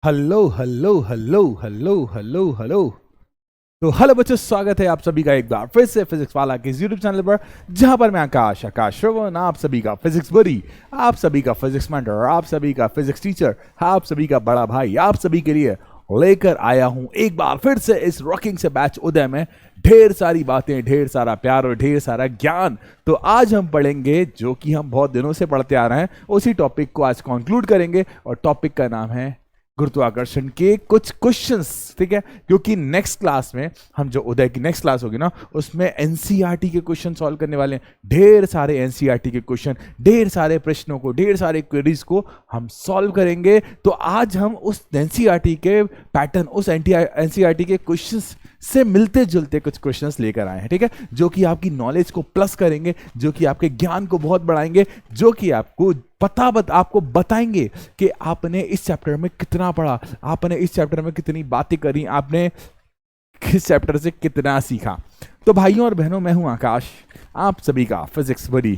Hello hello hello hello hello hello. तो hello बच्चों, स्वागत है आप सभी का एक बार फिर से फिजिक्स वाला के यूट्यूब चैनल पर, जहां पर मैं आकाश श्रवण आप सभी का फिजिक्स बड़ी, आप सभी का फिजिक्स मेंटर, आप सभी का फिजिक्स टीचर, आप सभी का बड़ा भाई आप सभी के लिए लेकर आया हूं एक बार फिर से इस रॉकिंग से बैच उदय में ढेर सारी बातें, ढेर सारा प्यार और ढेर सारा ज्ञान। तो आज हम पढ़ेंगे जो कि हम बहुत दिनों से पढ़ते आ रहे हैं, उसी टॉपिक को आज कंक्लूड करेंगे और टॉपिक का नाम है गुरुत्वाकर्षण के कुछ क्वेश्चंस। ठीक है, क्योंकि नेक्स्ट क्लास में हम जो उदय की नेक्स्ट क्लास होगी ना, उसमें एनसीईआरटी के क्वेश्चन सॉल्व करने वाले हैं। ढेर सारे एनसीईआरटी के क्वेश्चन, ढेर सारे प्रश्नों को, ढेर सारे क्वेरीज को हम सॉल्व करेंगे। तो आज हम उस एनसीईआरटी के पैटर्न, उस एनसीईआरटी के क्वेश्चंस से मिलते जुलते कुछ क्वेश्चंस लेकर आए हैं। ठीक है, जो कि आपकी नॉलेज को प्लस करेंगे, जो कि आपके ज्ञान को बहुत बढ़ाएंगे, जो कि आपको आपको बताएंगे कि आपने इस चैप्टर में कितना पढ़ा, आपने इस चैप्टर में कितनी बातें करी, आपने इस चैप्टर से कितना सीखा। तो भाइयों और बहनों, मैं हूं आकाश, आप सभी का फिजिक्स बड़ी।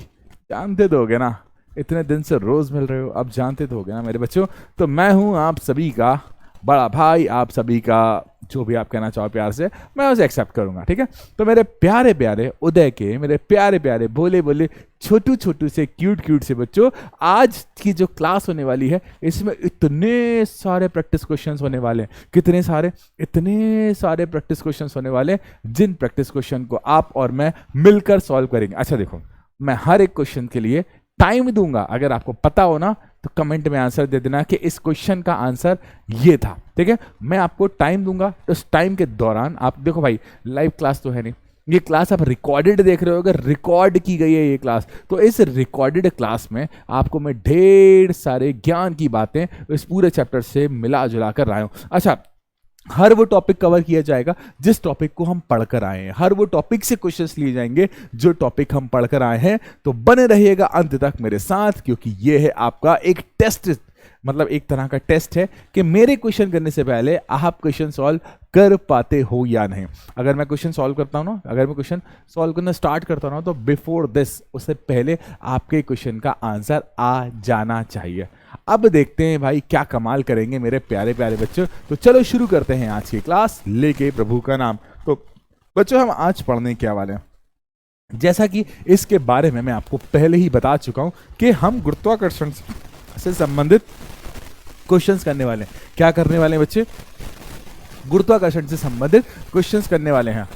जानते तो होगे ना, इतने दिन से रोज मिल रहे हो, अब जानते तो होगे ना मेरे बच्चों। तो मैं हूं आप सभी का बड़ा भाई, आप सभी का जो भी आप कहना चाहो प्यार से, मैं उसे एक्सेप्ट करूंगा। ठीक है, तो मेरे प्यारे प्यारे उदय के, मेरे प्यारे प्यारे भोले भोले छोटू छोटू से क्यूट क्यूट से बच्चों, आज की जो क्लास होने वाली है इसमें इतने सारे प्रैक्टिस क्वेश्चंस होने वाले हैं। कितने सारे? इतने सारे प्रैक्टिस क्वेश्चंस होने वाले हैं, जिन प्रैक्टिस क्वेश्चन को आप और मैं मिलकर सॉल्व करेंगे। अच्छा देखो, मैं हर एक क्वेश्चन के लिए टाइम दूंगा। अगर आपको पता हो ना तो कमेंट में आंसर दे देना कि इस क्वेश्चन का आंसर ये था। ठीक है, मैं आपको टाइम दूंगा, तो उस टाइम के दौरान आप देखो भाई, लाइव क्लास तो है नहीं, ये क्लास आप रिकॉर्डेड देख रहे हो। अगर रिकॉर्ड की गई है ये क्लास, तो इस रिकॉर्डेड क्लास में आपको मैं ढेर सारे ज्ञान की बातें इस पूरे चैप्टर से मिला जुला कर रहा हूं। अच्छा, हर वो टॉपिक कवर किया जाएगा जिस टॉपिक को हम पढ़कर आए हैं, हर वो टॉपिक से क्वेश्चंस लिए जाएंगे जो टॉपिक हम पढ़कर आए हैं। तो बने रहिएगा अंत तक मेरे साथ, क्योंकि ये है आपका एक टेस्ट, मतलब एक तरह का टेस्ट है कि मेरे क्वेश्चन करने से पहले आप क्वेश्चन सॉल्व कर पाते हो या नहीं। अगर मैं क्वेश्चन सॉल्व करता हूं ना, अगर मैं क्वेश्चन सॉल्व करना स्टार्ट करता हूं ना, तो बिफोर दिस, उससे पहले आपके क्वेश्चन का आंसर आ जाना चाहिए। अब देखते हैं भाई क्या कमाल करेंगे मेरे प्यारे प्यारे बच्चों। तो चलो शुरू करते हैं आज की क्लास, लेके प्रभु का नाम। तो बच्चों, हम आज पढ़ने क्या वाले हैं, जैसा कि इसके बारे में मैं आपको पहले ही बता चुका हूं कि हम गुरुत्वाकर्षण से संबंधित क्वेश्चंस करने वाले हैं। क्या करने वाले हैं बच्चे? गुरुत्वाकर्षण से संबंधित क्वेश्चंस करने वाले हैं।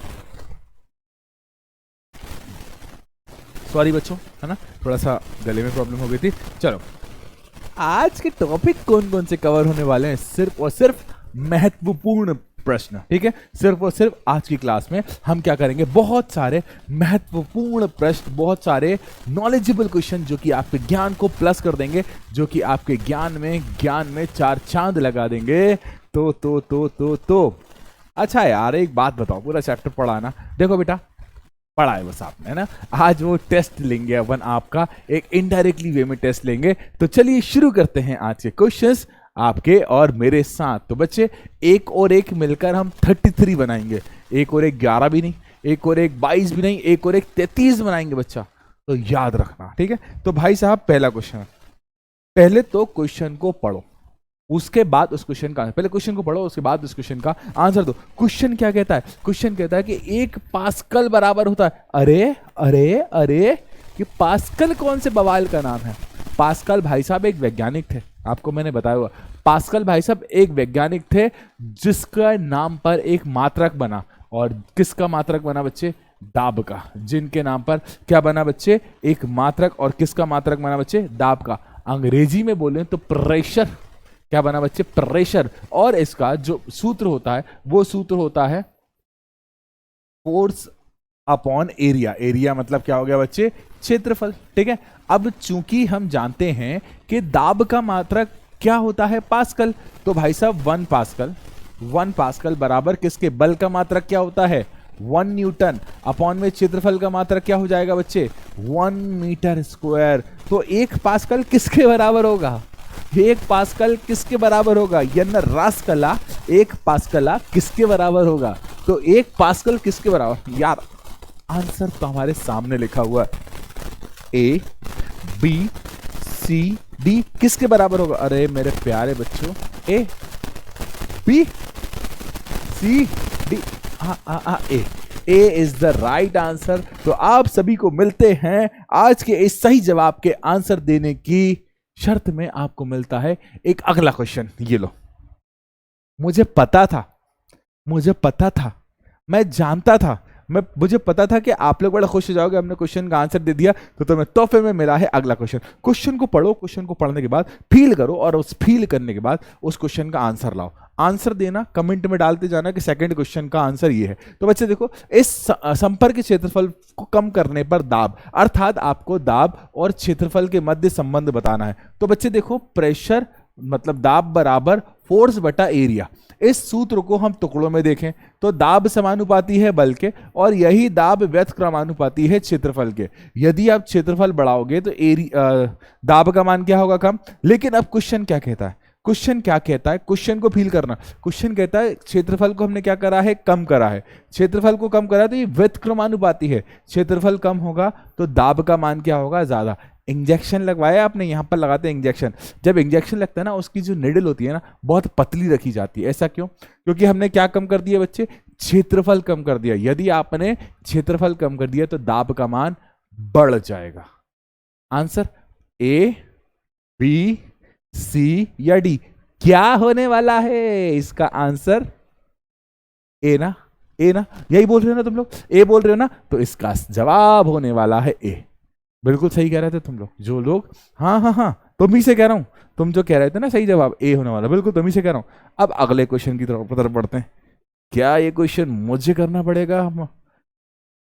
सॉरी बच्चों, है ना, थोड़ा सा गले में प्रॉब्लम हो गई थी। चलो, आज के टॉपिक कौन कौन से कवर होने वाले हैं? सिर्फ और सिर्फ महत्वपूर्ण प्रश्न। ठीक है, सिर्फ और सिर्फ आज की क्लास में हम क्या करेंगे, बहुत सारे महत्वपूर्ण प्रश्न, बहुत सारे नॉलेजेबल क्वेश्चन जो कि आपके ज्ञान को प्लस कर देंगे, जो कि आपके ज्ञान में चार चांद लगा देंगे। तो अच्छा यार, एक बात बताओ, पूरा चैप्टर पढ़ा ना? देखो बेटा, पढ़ा है बस आपने, है ना। आज वो टेस्ट लेंगे अपन आपका, एक इनडायरेक्टली वे में टेस्ट लेंगे। तो चलिए शुरू करते हैं आज के क्वेश्चंस आपके और मेरे साथ। तो बच्चे, एक और एक मिलकर हम 33 बनाएंगे। एक और एक 11 भी नहीं, एक और एक 22 भी नहीं, एक और एक 33 बनाएंगे बच्चा। तो याद रखना, ठीक है। तो भाई साहब, पहला क्वेश्चन, पहले तो क्वेश्चन को पढ़ो, उसके बाद उस क्वेश्चन का, पहले क्वेश्चन को पढ़ो, उसके बाद उस क्वेश्चन का आंसर दो। क्वेश्चन क्या कहता है? क्वेश्चन कहता है कि 1 पास्कल बराबर होता है। अरे अरे अरे, ये पास्कल कौन से बवाल का नाम है? पास्कल भाई साहब एक वैज्ञानिक थे, आपको मैंने बताया हुआ। पास्कल भाई साहब एक वैज्ञानिक थे जिसका नाम पर एक मात्रक बना। और किसका मात्रक बना बच्चे? दाब का। जिनके नाम पर क्या बना बच्चे? एक मात्रक। और किसका मात्रक बना बच्चे? दाब का। अंग्रेजी में बोले तो प्रेशर। क्या बना बच्चे? प्रेशर। और इसका जो सूत्र होता है, वो सूत्र होता है फोर्स अपॉन एरिया। एरिया मतलब क्या हो गया बच्चे? क्षेत्रफल। ठीक है, अब चूंकि हम जानते हैं कि दाब का मात्रक क्या होता है? पास्कल। तो भाई साहब 1 पास्कल, 1 पास्कल बराबर किसके? बल का मात्रक क्या होता है? 1 न्यूटन। अपॉन में क्षेत्रफल का मात्रक क्या हो जाएगा बच्चे? 1 मीटर स्क्वायर। तो 1 पास्कल किसके बराबर होगा? 1 पास्कल किसके बराबर होगा? यन्न रास कला 1 पास्कला किसके बराबर होगा? तो 1 पास्कल किसके बराबर? यार आंसर तो हमारे सामने लिखा हुआ है, ए बी सी डी किसके बराबर होगा? अरे मेरे प्यारे बच्चों, A B C D A is the right answer. तो आप सभी को मिलते हैं आज के इस सही जवाब के आंसर देने की शर्त में आपको मिलता है एक अगला क्वेश्चन। ये लो, मुझे पता था, मैं जानता था, मुझे पता था कि आप लोग बड़ा खुश हो जाओगे, हमने क्वेश्चन का आंसर दे दिया। तो तुम्हें तोहफे में मिला है अगला क्वेश्चन। क्वेश्चन को पढ़ो, क्वेश्चन को पढ़ने के बाद फील करो और उस फील करने के बाद उस क्वेश्चन का आंसर लाओ। आंसर देना कमेंट में डालते जाना कि सेकंड क्वेश्चन का आंसर ये है। तो बच्चे देखो, इस संपर्क के क्षेत्रफल को कम करने पर दाब, अर्थात आपको दाब और क्षेत्रफल के मध्य संबंध बताना है। तो बच्चे देखो, प्रेशर मतलब दाब बराबर फोर्स बटा एरिया। इस सूत्र को हम टुकड़ों में देखें तो दाब समानुपाती है बल के, और यही दाब व्यस्त क्रमानुपाती है क्षेत्रफल के। यदि आप क्षेत्रफल बढ़ाओगे तो दाब का मान क्या होगा? कम। लेकिन अब क्वेश्चन क्या कहता है? क्वेश्चन को फील करना। क्वेश्चन कहता है क्षेत्रफल को हमने क्या करा है? कम करा है। क्षेत्रफल को कम करा तो ये व्यस्त क्रमानुपाती है, क्षेत्रफल कम होगा तो दाब का मान क्या होगा? ज्यादा। इंजेक्शन लगवाया आपने, यहां पर लगाते हैं इंजेक्शन। जब इंजेक्शन लगता है ना, उसकी जो निडल होती है ना, बहुत पतली रखी जाती है। ऐसा क्यों? क्योंकि हमने क्या कम कर दिया बच्चे? क्षेत्रफल कम कर दिया। यदि आपने क्षेत्रफल कम कर दिया तो दाब का मान बढ़ जाएगा। आंसर ए, बी, सी या डी? क्या होने वाला है इसका आंसर? ए ना? यही बोल रहे हो ना तुम लोग? ए बोल रहे हो ना? तो इसका जवाब होने वाला है ए। बिल्कुल सही कह रहे थे तुम लोग, जो लोग हाँ तुम ही से कह रहा हूं। तुम जो कह रहे थे ना सही जवाब ए होने वाला, बिल्कुल तुम ही से कह रहा हूं। अब अगले क्वेश्चन की तरफ बढ़ते हैं। क्या ये क्वेश्चन मुझे करना पड़ेगा?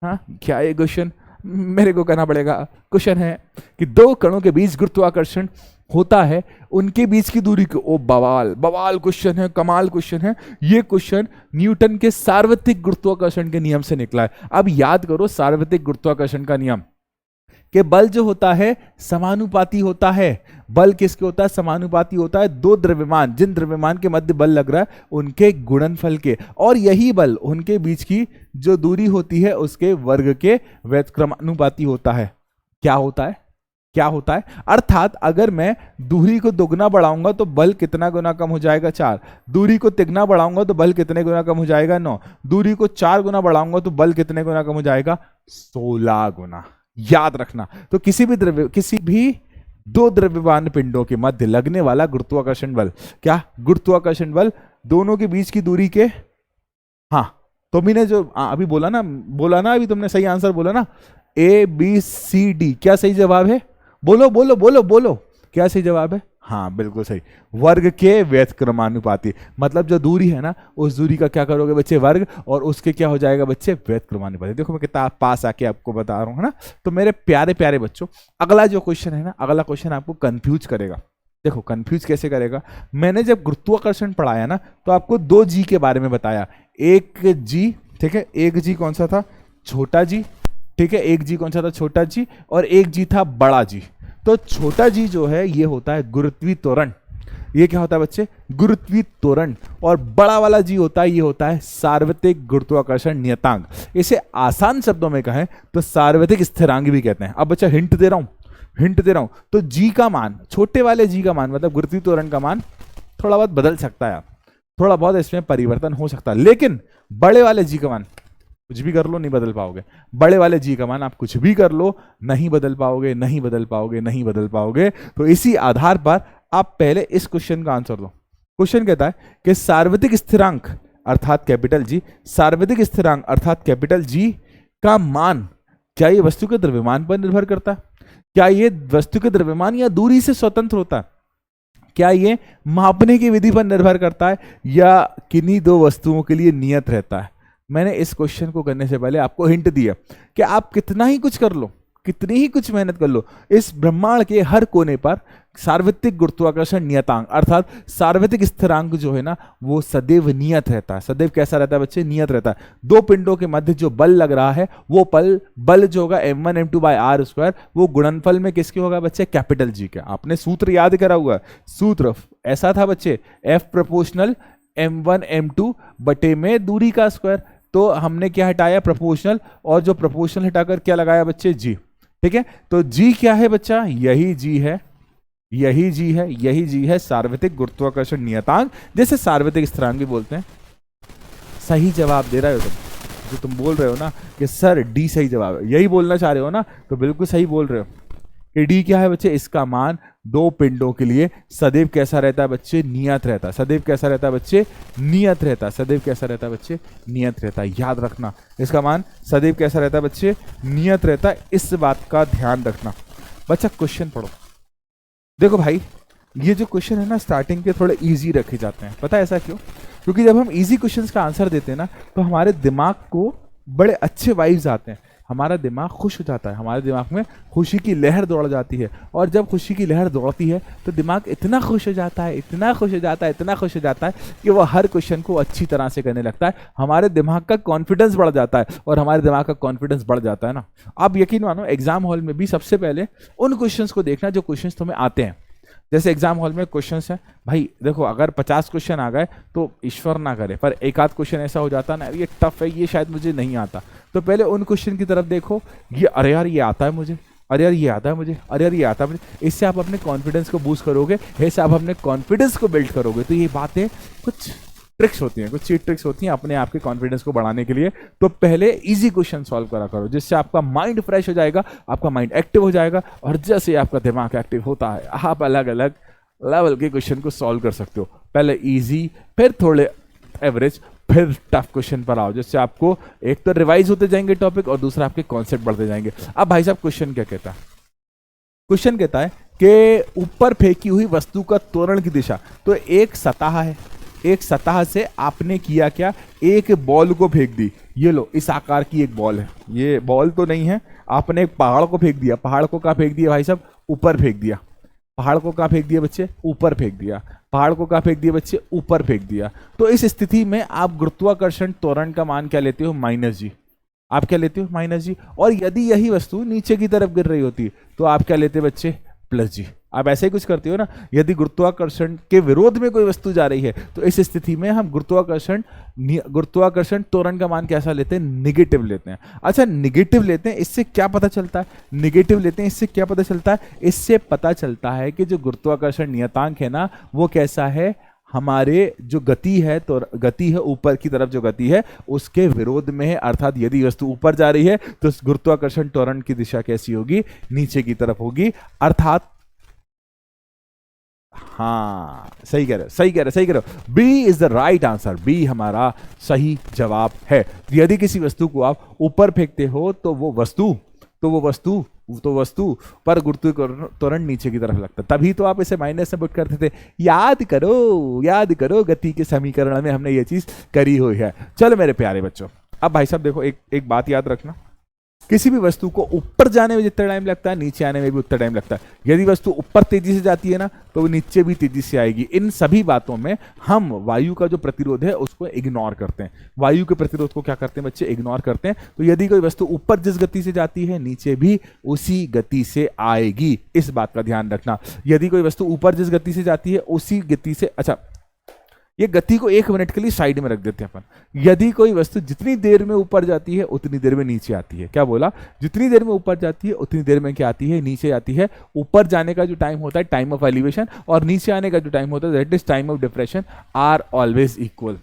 हाँ, क्या ये क्वेश्चन मेरे को करना पड़ेगा? क्वेश्चन है कि दो कणों के बीच गुरुत्वाकर्षण होता है, उनके बीच की दूरी को। ओ बवाल क्वेश्चन है, कमाल क्वेश्चन है। ये क्वेश्चन न्यूटन के सार्वत्रिक गुरुत्वाकर्षण के नियम से निकला है। अब याद करो सार्वत्रिक गुरुत्वाकर्षण का नियम कि बल जो होता है समानुपाती होता है। बल किसके होता है? समानुपाती होता है दो द्रव्यमान, जिन द्रव्यमान के मध्य बल लग रहा है उनके गुणनफल के, और यही बल उनके बीच की जो दूरी होती है उसके वर्ग के व्युत्क्रमानुपाती होता है। क्या होता है? अर्थात अगर मैं दूरी को दुगना बढ़ाऊंगा तो बल कितना गुना कम हो जाएगा? 4। दूरी को तिगना बढ़ाऊंगा तो बल कितने गुना कम हो जाएगा? 9। दूरी को 4 गुना बढ़ाऊंगा तो बल कितने गुना कम हो जाएगा? 16 गुना। याद रखना। तो किसी भी दो द्रव्यमान पिंडों के मध्य लगने वाला गुरुत्वाकर्षण बल, क्या? गुरुत्वाकर्षण बल दोनों के बीच की दूरी के, हाँ तुमने जो अभी बोला ना, अभी तुमने सही आंसर बोला ना, ए, बी, सी, डी। क्या सही जवाब है? बोलो क्या सही जवाब है? हाँ बिल्कुल सही, वर्ग के व्युत्क्रमानुपाती। मतलब जो दूरी है ना, उस दूरी का क्या करोगे बच्चे? वर्ग, और उसके क्या हो जाएगा बच्चे? व्युत्क्रमानुपाती। देखो मैं कितना पास आके आपको बता रहा हूँ, है ना? तो मेरे प्यारे प्यारे बच्चों, अगला जो क्वेश्चन है ना, अगला क्वेश्चन आपको कंफ्यूज करेगा। देखो कंफ्यूज कैसे करेगा? मैंने जब गुरुत्वाकर्षण पढ़ाया ना, तो आपको 2 जी के बारे में बताया। एक जी, ठीक है, एक जी कौन सा था? छोटा जी, ठीक है। एक जी कौन सा था? छोटा जी। और एक जी था बड़ा जी। तो छोटा जी जो है ये होता है गुरुत्वीय त्वरण। ये क्या होता है बच्चे? गुरुत्वीय त्वरण। और बड़ा वाला जी होता है, ये होता है सार्वत्रिक गुरुत्वाकर्षण नियतांक। इसे आसान शब्दों में कहें तो सार्वत्रिक स्थिरांक भी कहते हैं। अब बच्चा हिंट दे रहा हूं। तो जी का मान, छोटे वाले जी का मान मतलब गुरुत्वीय त्वरण का मान थोड़ा बहुत बदल सकता है, थोड़ा बहुत इसमें परिवर्तन हो सकता है। लेकिन बड़े वाले जी का मान कुछ भी कर लो नहीं बदल पाओगे। बड़े वाले जी का मान आप कुछ भी कर लो नहीं बदल पाओगे। तो इसी आधार पर आप पहले इस क्वेश्चन का आंसर दो। क्वेश्चन कहता है कि सार्वत्रिक स्थिरांक अर्थात कैपिटल जी, सार्वत्रिक स्थिरांक अर्थात कैपिटल जी का मान क्या ये वस्तु के द्रव्यमान पर निर्भर करता है? क्या ये वस्तु के द्रव्यमान या दूरी से स्वतंत्र होता है? क्या ये मापने की विधि पर निर्भर करता है, या किन्हीं दो वस्तुओं के लिए नियत रहता है? मैंने इस क्वेश्चन को करने से पहले आपको हिंट दिया कि आप कितना ही कुछ कर लो, कितनी ही कुछ मेहनत कर लो, इस ब्रह्मांड के हर कोने पर सार्वत्रिक गुरुत्वाकर्षण नियतांक अर्थात सार्वत्रिक स्थिरांक जो है ना, वो सदैव नियत रहता है। सदैव कैसा रहता है बच्चे? नियत रहता है। दो पिंडों के मध्य जो बल लग रहा है वो बल जो होगा m1 m2 by r², वो गुणनफल में किसके होगा बच्चे? कैपिटल जी के। आपने सूत्र याद करा हुआ, सूत्र ऐसा था बच्चे, F प्रोपोर्शनल m1 m2 बटे में दूरी का स्क्वायर। तो हमने क्या हटाया? प्रोपोर्शनल, और जो प्रोपोर्शनल हटाकर क्या लगाया बच्चे? जी। ठीक है, तो जी क्या है बच्चा? यही जी है, यही जी है सार्वत्रिक गुरुत्वाकर्षण नियतांक, जैसे सार्वत्रिक स्थिरांक भी बोलते हैं। सही जवाब दे रहे हो तुम, जो तुम बोल रहे हो ना कि सर डी सही जवाब है, यही बोलना चाह रहे हो ना, तो बिल्कुल सही बोल रहे हो कि डी क्या है बच्चे, इसका मान दो पिंडों के लिए सदैव कैसा रहता है बच्चे, नियत रहता है। सदैव कैसा रहता है बच्चे, नियत रहता है। सदैव कैसा रहता है बच्चे, नियत रहता है। याद रखना, इसका मान सदैव कैसा रहता है बच्चे, नियत रहता है। इस बात का ध्यान रखना। बच्चा क्वेश्चन पढ़ो। देखो भाई, ये जो क्वेश्चन है ना स्टार्टिंग के थोड़े इजी रखे जाते हैं। पता है ऐसा क्यों? क्योंकि जब हम इजी क्वेश्चंस का आंसर देते हैं ना, तो हमारे दिमाग को बड़े अच्छे वाइब्स आते हैं, हमारा दिमाग खुश हो जाता है, हमारे दिमाग में खुशी की लहर दौड़ जाती है। और जब खुशी की लहर दौड़ती है तो दिमाग इतना खुश हो जाता है, इतना खुश हो जाता है, इतना खुश हो जाता है कि वो हर क्वेश्चन को अच्छी तरह से करने लगता है। हमारे दिमाग का कॉन्फिडेंस बढ़ जाता है, और हमारे दिमाग का कॉन्फिडेंस बढ़ जाता है ना, आप यकीन मानो एग्जाम हॉल में भी सबसे पहले उन क्वेश्चंस को देखना जो क्वेश्चंस तुम्हें आते हैं। जैसे एग्जाम हॉल में क्वेश्चंस है भाई, देखो अगर 50 क्वेश्चन आ गए तो ईश्वर ना करे, पर एक आध क्वेश्चन ऐसा हो जाता ना, ये टफ है, ये शायद मुझे नहीं आता, तो पहले उन क्वेश्चन की तरफ देखो, ये अरे यार ये आता है मुझे, अरे यार ये आता है मुझे, अरे यार ये आता है मुझे। इससे आप अपने कॉन्फिडेंस को बूस्ट करोगे, इससे आप अपने कॉन्फिडेंस को बिल्ड करोगे। तो ये बातें कुछ ट्रिक्स होती हैं, कुछ चीट ट्रिक्स होती हैं अपने आप के कॉन्फिडेंस को बढ़ाने के लिए। तो पहले इजी क्वेश्चन सॉल्व करा करो, जिससे आपका माइंड फ्रेश हो जाएगा, आपका माइंड एक्टिव हो जाएगा, और जैसे आपका दिमाग एक्टिव होता है आप अलग अलग लेवल के क्वेश्चन को सॉल्व कर सकते हो। पहले इजी, फिर थोड़े एवरेज, फिर टफ क्वेश्चन पर आओ, जिससे आपको एक तो रिवाइज होते जाएंगे टॉपिक, और दूसरा आपके कॉन्सेप्ट बढ़ते जाएंगे। अब भाई साहब क्वेश्चन क्या कहता है? क्वेश्चन कहता है कि ऊपर फेंकी हुई वस्तु का त्वरण की दिशा। तो एक सतह है, एक सतह से आपने किया क्या, एक बॉल को फेंक दी। ये लो, इस आकार की एक बॉल है, ये बॉल तो नहीं है, आपने एक पहाड़ को फेंक दिया। पहाड़ को कहाँ फेंक दिया भाई साहब? ऊपर फेंक दिया। पहाड़ को कहाँ फेंक दिया बच्चे? ऊपर फेंक दिया। पहाड़ को कहाँ फेंक दिया बच्चे? ऊपर फेंक दिया। तो इस स्थिति में आप गुरुत्वाकर्षण त्वरण का मान क्या लेते हो? -g। आप क्या लेते हो? -g। और यदि यही वस्तु नीचे की तरफ गिर रही होती तो आप क्या लेते बच्चे? +g। आप ऐसे ही कुछ करते हो ना, यदि गुरुत्वाकर्षण के विरोध में कोई वस्तु जा रही है तो इस स्थिति में हम गुरुत्वाकर्षण त्वरण का मान कैसा लेते हैं? निगेटिव लेते हैं। अच्छा, निगेटिव लेते हैं, इससे क्या पता चलता है? निगेटिव लेते हैं, इससे क्या पता चलता है? इससे पता चलता है कि जो गुरुत्वाकर्षण नियतांक है ना, वो कैसा है, हमारे जो गति है, तो गति है ऊपर की तरफ जो गति है उसके विरोध में है। अर्थात यदि वस्तु ऊपर जा रही है तो गुरुत्वाकर्षण त्वरण की दिशा कैसी होगी? नीचे की तरफ होगी। अर्थात हाँ, सही कह रहे हो। B is the right answer, B हमारा सही जवाब है। यदि किसी वस्तु को आप ऊपर फेंकते हो तो वो वस्तु पर गुरुत्वाकर्षण त्वरण नीचे की तरफ लगता है, तभी तो आप इसे माइनस में पुट करते थे। याद करो गति के समीकरण में हमने ये चीज करी हुई है। चलो मेरे प्यारे बच्चों, अब भाई साहब देखो, एक बात याद रखना, किसी भी वस्तु को ऊपर जाने में जितना टाइम लगता है, नीचे आने में भी उतना टाइम लगता है। यदि वस्तु ऊपर तेजी से जाती है ना, तो वो नीचे भी तेजी से आएगी। इन सभी बातों में हम वायु का जो प्रतिरोध है उसको इग्नोर करते हैं। वायु के प्रतिरोध को क्या करते हैं बच्चे? इग्नोर करते हैं। तो यदि कोई वस्तु ऊपर जिस गति से जाती है, नीचे भी उसी गति से आएगी। इस बात का ध्यान रखना। यदि कोई वस्तु ऊपर जिस गति से जाती है उसी गति से, अच्छा ये गति को 1 मिनट के लिए साइड में रख देते हैं अपन। यदि कोई वस्तु जितनी देर में ऊपर जाती है उतनी देर में नीचे आती है। क्या बोला? जितनी देर में ऊपर जाती है उतनी देर में क्या आती है? नीचे आती है। ऊपर जाने का जो टाइम होता है टाइम ऑफ एलिवेशन, और नीचे आने का जो टाइम होता है that is time of depression, are always equal.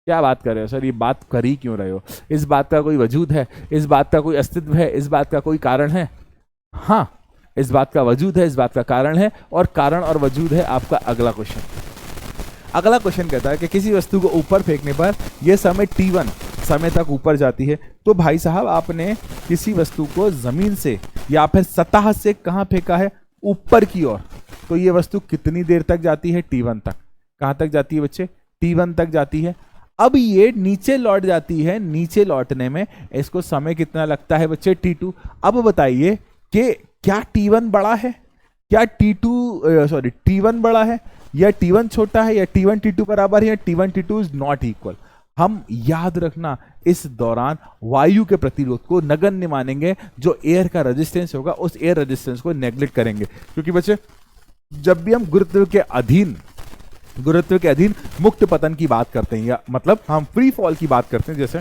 क्या बात कर रहे हो सर? ये बात कर ही क्यों रहे हो? इस बात का कोई वजूद है? इस बात का कोई अस्तित्व है? इस बात का कोई कारण है? हाँ, इस बात का वजूद है, इस बात का कारण है, और कारण और वजूद है आपका अगला क्वेश्चन। अगला क्वेश्चन कहता है कि किसी वस्तु को ऊपर फेंकने पर यह समय t1 समय तक ऊपर जाती है। तो भाई साहब आपने किसी वस्तु को जमीन से या फिर सतह से कहां फेंका है? ऊपर की ओर। तो ये वस्तु कितनी देर तक जाती है? t1 तक। कहां तक जाती है बच्चे? t1 तक जाती है। अब ये नीचे लौट जाती है, नीचे लौटने में इसको समय कितना लगता है बच्चे? t2। अब बताइए कि क्या t1 बड़ा है, क्या t1 बड़ा है, या t1 छोटा है, या t1 t2 बराबर है, या t1 t2 is not equal. हम याद रखना, इस दौरान वायु के प्रतिरोध को नगण्य मानेंगे। जो एयर का रेजिस्टेंस होगा उस एयर रेजिस्टेंस को नेग्लेक्ट करेंगे, क्योंकि बच्चे जब भी हम गुरुत्व के अधीन मुक्त पतन की बात करते हैं, या मतलब हम फ्री फॉल की बात करते हैं, जैसे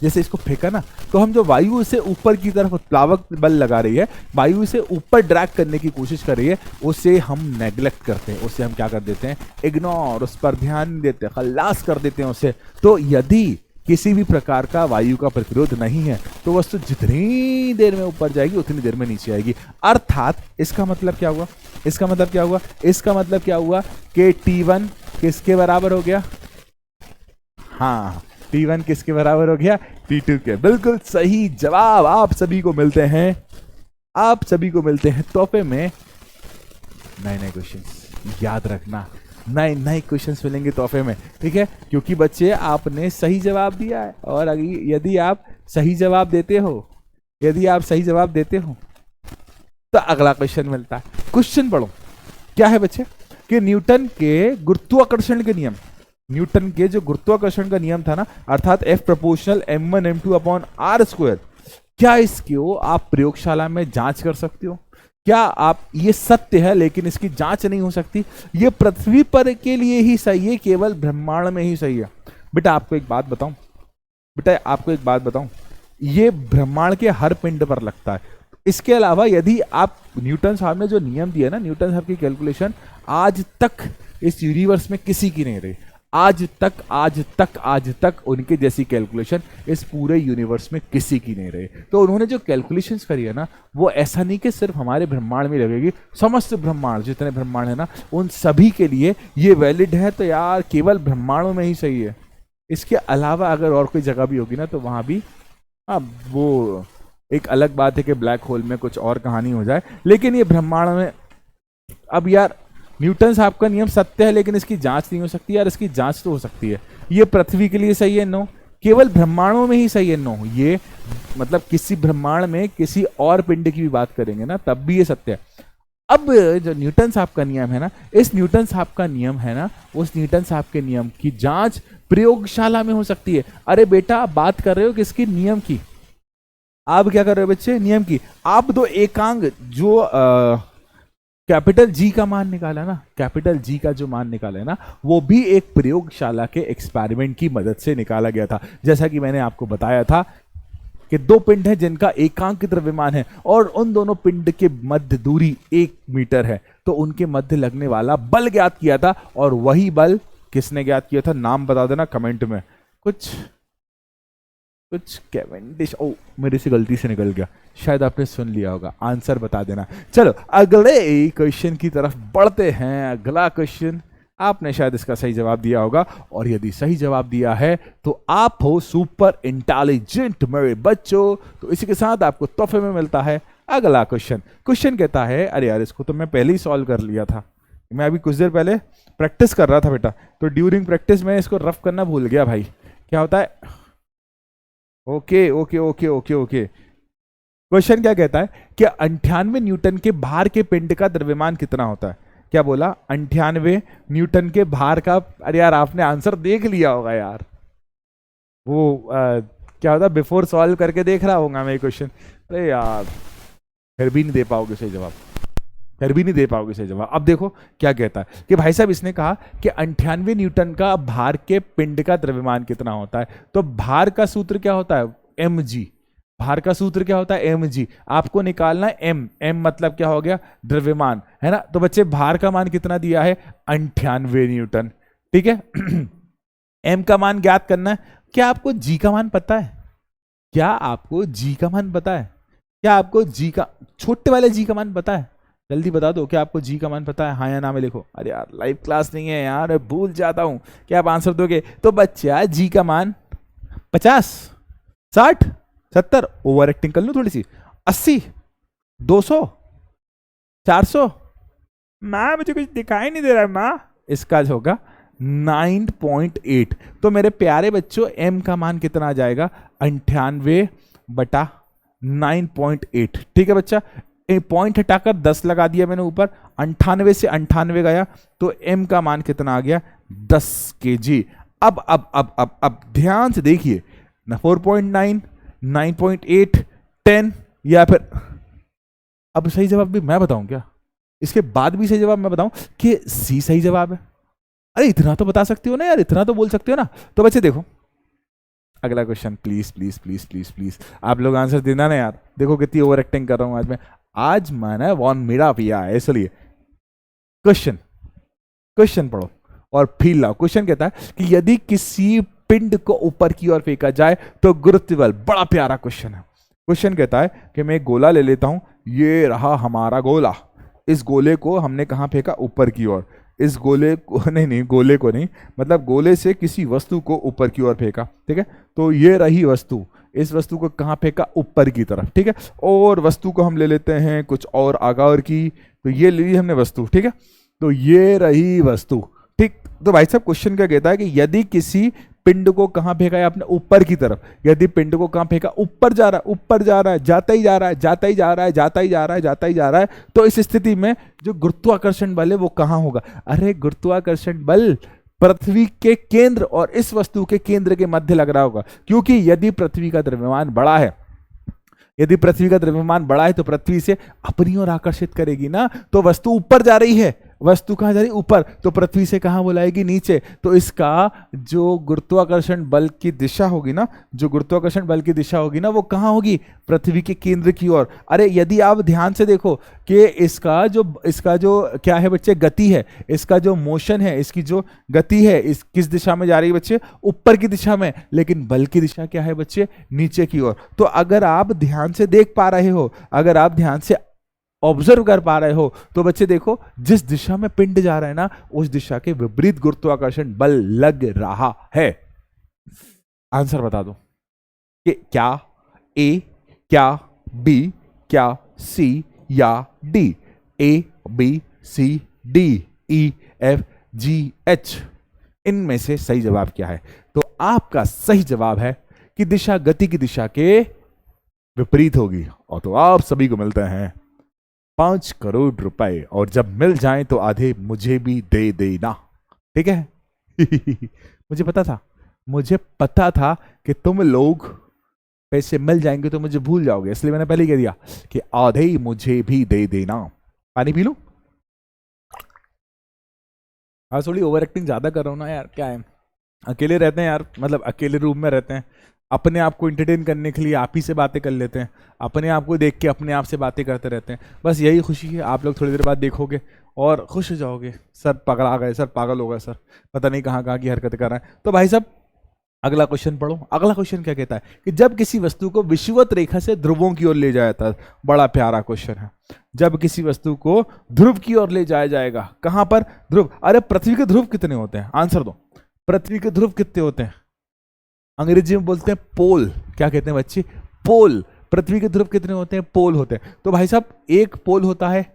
जैसे इसको फेंका ना, तो हम जो वायु से ऊपर की तरफ प्लावक बल लगा रही है, वायु से ऊपर ड्रैग करने की कोशिश कर रही है, उसे हम नेग्लेक्ट करते हैं, उसे हम क्या कर देते हैं, इग्नोर, उस पर ध्यान नहीं देते, खल्लास कर देते हैं उसे। तो यदि किसी भी प्रकार का वायु का प्रतिरोध नहीं है तो वस्तु जितनी देर में ऊपर जाएगी उतनी देर में नीचे आएगी। अर्थात इसका मतलब क्या हुआ, इसका मतलब क्या हुआ, इसका मतलब क्या हुआ कि T1 किसके बराबर हो गया, हाँ T1 किसके बराबर हो गया, T2 के। बिल्कुल सही जवाब आप सभी को मिलते हैं, आप सभी को मिलते हैं तोहफे में नए नए क्वेश्चंस। याद रखना, नए नए क्वेश्चंस मिलेंगे तोहफे में, ठीक है, क्योंकि बच्चे आपने सही जवाब दिया है, और यदि आप सही जवाब देते हो, यदि आप सही जवाब देते हो तो अगला क्वेश्चन मिलता है। क्वेश्चन पढ़ो, क्या है बच्चे कि न्यूटन के गुरुत्वाकर्षण के नियम, न्यूटन के जो गुरुत्वाकर्षण का नियम था ना, अर्थात F proportional m1 m2 upon r square, क्या इसको आप प्रयोगशाला में जांच कर सकते हो? क्या आप, ये सत्य है लेकिन इसकी जांच नहीं हो सकती, ये पृथ्वी पर के लिए ही सही है, केवल ब्रह्मांड में ही सही है। बेटा आपको एक बात बताऊं, बेटा आपको एक बात बताऊं, ये ब्रह्मांड के हर पिंड पर लगता है। इसके अलावा यदि आप न्यूटन साहब ने जो नियम दिया ना, न्यूटन साहब की कैलकुलेशन आज तक इस यूनिवर्स में किसी की नहीं रही, आज तक उनके जैसी कैलकुलेशन इस पूरे यूनिवर्स में किसी की नहीं रही। तो उन्होंने जो कैलकुलेशंस करी है ना, वो ऐसा नहीं कि सिर्फ हमारे ब्रह्मांड में लगेगी, समस्त ब्रह्मांड जितने ब्रह्मांड है ना, उन सभी के लिए ये वैलिड है। तो यार केवल ब्रह्मांडों में ही सही है, इसके अलावा अगर और कोई जगह भी होगी ना तो वहां भी, हाँ वो एक अलग बात है कि ब्लैक होल में कुछ और कहानी हो जाए, लेकिन ये ब्रह्मांड में, अब यार न्यूटन साहब का नियम सत्य है लेकिन इसकी जांच नहीं हो सकती, यार इसकी जांच तो हो सकती है। ये पृथ्वी के लिए सही है, नो, केवल ब्रह्मांडों में ही सही है, नो, ये मतलब किसी ब्रह्मांड में किसी और पिंड की भी बात करेंगे ना तब भी ये सत्य है। अब जो न्यूटन साहब का नियम है ना, इस न्यूटन साहब का नियम है ना, उस न्यूटन साहब के नियम की जांच प्रयोगशाला में हो सकती है। अरे बेटा आप बात कर रहे हो किसकी, नियम की, आप क्या कर रहे हो बच्चे, नियम की। आप दो एकांक जो कैपिटल जी का मान निकाला ना, कैपिटल जी का जो मान निकाला है ना, वो भी एक प्रयोगशाला के एक्सपेरिमेंट की मदद से निकाला गया था। जैसा कि मैंने आपको बताया था कि दो पिंड हैं जिनका एकांक द्रव्यमान है और उन दोनों पिंड के मध्य दूरी 1 मीटर है, तो उनके मध्य लगने वाला बल ज्ञात किया था, और वही बल किसने ज्ञात किया था, नाम बता देना कमेंट में। कुछ कैवेंडिश, ओ मेरे से गलती से निकल गया, शायद आपने सुन लिया होगा, आंसर बता देना। चलो अगले क्वेश्चन की तरफ बढ़ते हैं। अगला क्वेश्चन, आपने शायद इसका सही जवाब दिया होगा, और यदि सही जवाब दिया है तो आप हो सुपर इंटेलिजेंट मेरे बच्चों। तो इसी के साथ आपको तोहफे में मिलता है अगला क्वेश्चन। क्वेश्चन कहता है, अरे यार इसको तो मैं पहले ही सॉल्व कर लिया था, मैं अभी कुछ देर पहले प्रैक्टिस कर रहा था बेटा, तो ड्यूरिंग प्रैक्टिस में इसको रफ करना भूल गया भाई। क्या होता है, okay okay okay okay okay. Question क्या कहता है कि 98 न्यूटन के भार के पिंड का द्रव्यमान कितना होता है। क्या बोला, 98 न्यूटन के भार का। अरे यार आपने आंसर देख लिया होगा यार, वो क्या होता है, बिफोर सॉल्व करके देख रहा होगा मैं क्वेश्चन। अरे यार फिर भी नहीं दे पाओगे सही जवाब, फिर भी नहीं दे पाओगे सही जवाब। अब देखो क्या कहता है कि भाई साहब इसने कहा कि 98 न्यूटन का भार के पिंड का द्रव्यमान कितना होता है। तो भार का सूत्र क्या होता है, mg। भार का सूत्र क्या होता है, mg। आपको निकालना है m मतलब क्या हो गया, द्रव्यमान, है ना। तो बच्चे भार का मान कितना दिया है, 98 न्यूटन, ठीक है। m का मान ज्ञात करना है। क्या आपको g का मान पता है, क्या आपको g का मान पता है, क्या आपको g का, छोटे वाले g का मान पता है, जल्दी बता दो, क्या आपको जी का मान पता है, हाँ या ना में लिखो। अरे यार लाइव क्लास नहीं है यार, भूल जाता हूं, क्या आप आंसर दोगे। तो बच्चा जी का मान 50, 60, 70, ओवर एक्टिंग कर लूं थोड़ी सी, 80, 200, 400, माँ मुझे कुछ दिखाई नहीं दे रहा है माँ, इसका जो होगा 9.8। तो मेरे प्यारे बच्चों एम का मान कितना आ जाएगा, 98/9.8, ठीक है बच्चा। पॉइंट हटाकर 10 लगा दिया मैंने ऊपर, 98 से 98 गया, तो m का मान कितना आ गया, 10 kg। अब ध्यान से देखिए ना, 4.9, 9.8, 10, या फिर अब सही जवाब भी मैं बताऊं क्या, इसके बाद भी सही जवाब मैं बताऊं कि सी सही जवाब है। अरे इतना तो बता सकते हो ना यार, इतना तो बोल सकते हो ना। तो बच्चे देखो अगला question please please please please please, आप लोग आंसर देना ना यार, देखो कितनी ओवर एक्टिंग कर रहा हूं आज मैंने वॉन मेरा पिया है इसलिए। क्वेश्चन पढ़ो और फील लाओ। क्वेश्चन कहता है कि यदि किसी पिंड को ऊपर की ओर फेंका जाए तो गुरुत्व बल, बड़ा प्यारा क्वेश्चन है। क्वेश्चन कहता है कि मैं एक गोला ले लेता हूं, ये रहा हमारा गोला, इस गोले को हमने कहां फेंका, ऊपर की ओर। इस गोले को नहीं गोले को नहीं, मतलब गोले से किसी वस्तु को ऊपर की ओर फेंका, ठीक है। तो ये रही वस्तु, इस वस्तु को कहां फेंका, ऊपर की तरफ, ठीक है। और वस्तु को हम ले लेते हैं कुछ और आकार की, तो ये ले ली हमने वस्तु, ठीक है। तो ये रही वस्तु, ठीक। तो भाई साहब क्वेश्चन क्या कहता है कि यदि किसी पिंड को कहां फेंका है आपने, ऊपर की तरफ। यदि पिंड को कहां फेंका, ऊपर जा रहा है, ऊपर जा रहा है, जाता ही जा रहा है, जाता ही जा रहा है, जाता ही जा रहा है, जाता ही जा रहा है, तो इस स्थिति में जो गुरुत्वाकर्षण बल है वो कहां होगा। अरे गुरुत्वाकर्षण बल पृथ्वी के केंद्र और इस वस्तु के केंद्र के मध्य लग रहा होगा, क्योंकि यदि पृथ्वी का द्रव्यमान बड़ा है, यदि पृथ्वी का द्रव्यमान बड़ा है तो पृथ्वी से अपनी ओर आकर्षित करेगी ना। तो वस्तु ऊपर जा रही है, वस्तु कहां जा रही है, ऊपर, तो पृथ्वी से कहां बुलाएगी, नीचे। तो इसका जो गुरुत्वाकर्षण बल की दिशा होगी ना, जो गुरुत्वाकर्षण बल की दिशा होगी ना, वो कहां होगी, पृथ्वी के केंद्र की ओर। अरे यदि आप ध्यान से देखो कि इसका जो क्या है बच्चे, गति है, इसका जो मोशन है, इसकी जो गति है, इस किस दिशा में जा रही है बच्चे, ऊपर की दिशा में, लेकिन बल की दिशा क्या है बच्चे, नीचे की ओर। तो अगर आप ध्यान से देख पा रहे हो, अगर आप ध्यान से ऑब्जर्व कर पा रहे हो, तो बच्चे देखो जिस दिशा में पिंड जा रहा है ना, उस दिशा के विपरीत गुरुत्वाकर्षण बल लग रहा है। आंसर बता दो कि क्या ए, क्या बी, क्या सी या D. A B C D E F G H, इनमें से सही जवाब क्या है। तो आपका सही जवाब है कि दिशा गति की दिशा के विपरीत होगी। और तो आप सभी को मिलते हैं 5 करोड़ रुपए, और जब मिल जाएं तो आधे मुझे भी दे देना, ठीक है। मुझे पता था कि तुम लोग पैसे मिल जाएंगे तो मुझे भूल जाओगे, इसलिए मैंने पहले कह दिया कि आधे ही मुझे भी दे देना। पानी पी लूं? हाँ, थोड़ी ओवर एक्टिंग ज्यादा कर रहा हूं ना यार, क्या है, अकेले रहते हैं यार, मतलब अकेले रूम में रहते हैं, अपने आप को इंटरटेन करने के लिए आप ही से बातें कर लेते हैं, अपने आप को देख के अपने आप से बातें करते रहते हैं, बस यही खुशी है। आप लोग थोड़ी देर बाद देखोगे और खुश हो जाओगे, सर पकड़ा गए, सर पागल हो गए, सर पता नहीं कहाँ कहाँ की हरकतें कर रहे हैं। तो भाई साहब अगला क्वेश्चन पढ़ो। अगला क्वेश्चन क्या कहता है कि जब किसी वस्तु को विषुवत रेखा से ध्रुवों की ओर ले जाया था, बड़ा प्यारा क्वेश्चन है। जब किसी वस्तु को ध्रुव की ओर ले जाया जाएगा, कहां पर, ध्रुव। अरे पृथ्वी के ध्रुव कितने होते हैं, आंसर दो। पृथ्वी के ध्रुव कितने होते हैं, अंग्रेजी में बोलते हैं पोल। क्या कहते हैं बच्चे, पोल। पृथ्वी के ध्रुव कितने होते हैं, पोल होते हैं। तो भाई साहब एक पोल होता है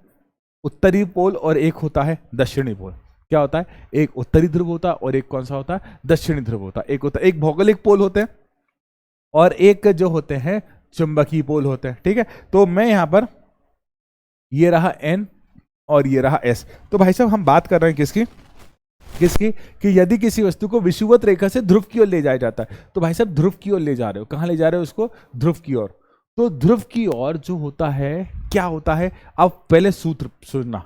उत्तरी पोल और एक होता है दक्षिणी पोल। क्या होता है, एक उत्तरी ध्रुव होता है और एक कौन सा होता है, दक्षिणी ध्रुव होता है। एक होता है, एक भौगोलिक पोल होते हैं और एक जो होते हैं चुंबकीय पोल होते हैं, ठीक है। तो मैं यहां पर, ये रहा एन और ये रहा एस। तो भाई साहब हम बात कर रहे हैं किसकी कि यदि किसी वस्तु को विषुवत रेखा से ध्रुव की ओर ले जाया जाता है, तो भाई साहब ध्रुव की ओर ले जा रहे हो, कहां ले जा रहे हो उसको, ध्रुव की ओर। तो ध्रुव की ओर जो होता है, क्या होता है, अब पहले सूत्र सुनना।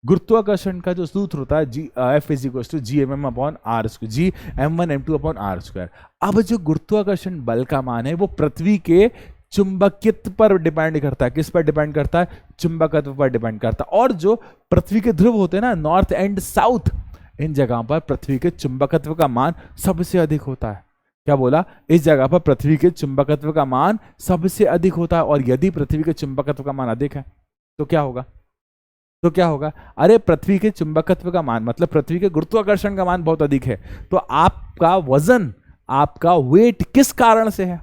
गुरुत्वाकर्षण का जो सूत्र होता है F = Gmm/r², Gm1m2/r²। अब जो गुरुत्वाकर्षण बल का मान है वो पृथ्वी के चुंबकित्व पर डिपेंड करता है। किस पर डिपेंड करता है, चुंबकत्व पर डिपेंड करता है। और जो पृथ्वी के ध्रुव होते हैं ना, नॉर्थ एंड साउथ, इन जगहों पर पृथ्वी के चुंबकत्व का मान सबसे अधिक होता है। क्या बोला, इस जगह पर पृथ्वी के चुंबकत्व का मान सबसे अधिक होता है। और यदि पृथ्वी के चुंबकत्व का मान अधिक है तो क्या होगा, अरे पृथ्वी के चुंबकत्व का मान मतलब पृथ्वी के गुरुत्वाकर्षण का मान बहुत अधिक है। तो आपका वजन, आपका वेट किस कारण से है,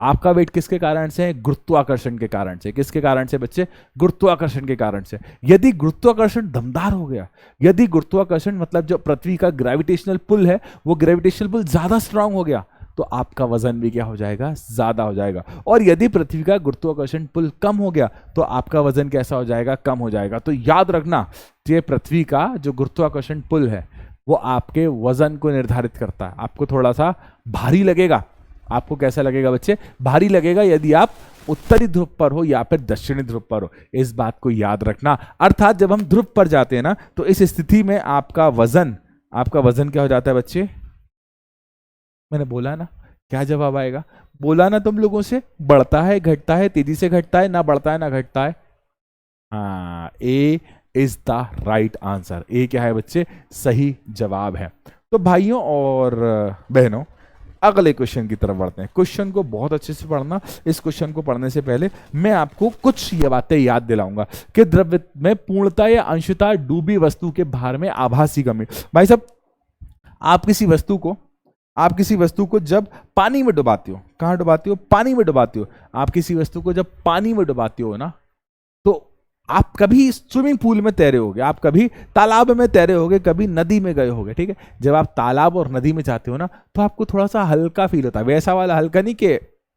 आपका वेट किसके कारण से है, गुरुत्वाकर्षण के कारण से। किसके कारण से बच्चे, गुरुत्वाकर्षण के कारण से। यदि गुरुत्वाकर्षण दमदार हो गया, यदि गुरुत्वाकर्षण मतलब जो पृथ्वी का ग्रेविटेशनल पुल है, वो ग्रेविटेशनल पुल ज्यादा स्ट्रांग हो गया, तो आपका वजन भी क्या हो जाएगा, ज्यादा हो जाएगा। और यदि पृथ्वी का गुरुत्वाकर्षण पुल कम हो गया तो आपका वजन कैसा हो जाएगा, कम हो जाएगा। तो याद रखना, ये पृथ्वी का जो गुरुत्वाकर्षण पुल है वो आपके वजन को निर्धारित करता है। आपको थोड़ा सा भारी लगेगा, आपको कैसा लगेगा बच्चे, भारी लगेगा, यदि आप उत्तरी ध्रुव पर हो या फिर दक्षिणी ध्रुव पर हो। इस बात को याद रखना। अर्थात जब हम ध्रुव पर जाते हैं ना, तो इस स्थिति में आपका वजन क्या हो जाता है बच्चे, मैंने बोला ना क्या जवाब आएगा? बोला ना तुम लोगों से, बढ़ता है घटता है, तेजी से घटता है, ना बढ़ता है ना घटता है। हाँ, ए इज द राइट आंसर। ए क्या है बच्चे? सही जवाब है। तो भाइयों और बहनों, अगले क्वेश्चन की तरफ बढ़ते हैं। क्वेश्चन को बहुत अच्छे से पढ़ना। इस क्वेश्चन को पढ़ने से पहले मैं आपको कुछ ये बातें याद दिलाऊंगा कि द्रव्य में पूर्णता या अंशतः डूबी वस्तु के भार में आभासी कमी। भाई साहब, आप किसी वस्तु को जब पानी में डुबाते हो, कहां डुबाते हो? पानी में डुबाते हो। आप किसी वस्तु को जब पानी में डुबाते हो ना, तो आप कभी स्विमिंग पूल में तैरे होगे, आप कभी तालाब में तैरे होगे, कभी नदी में गए होगे, ठीक है? जब आप तालाब और नदी में जाते हो ना, तो आपको थोड़ा सा हल्का फील होता है। वैसा वाला हल्का नहीं, कि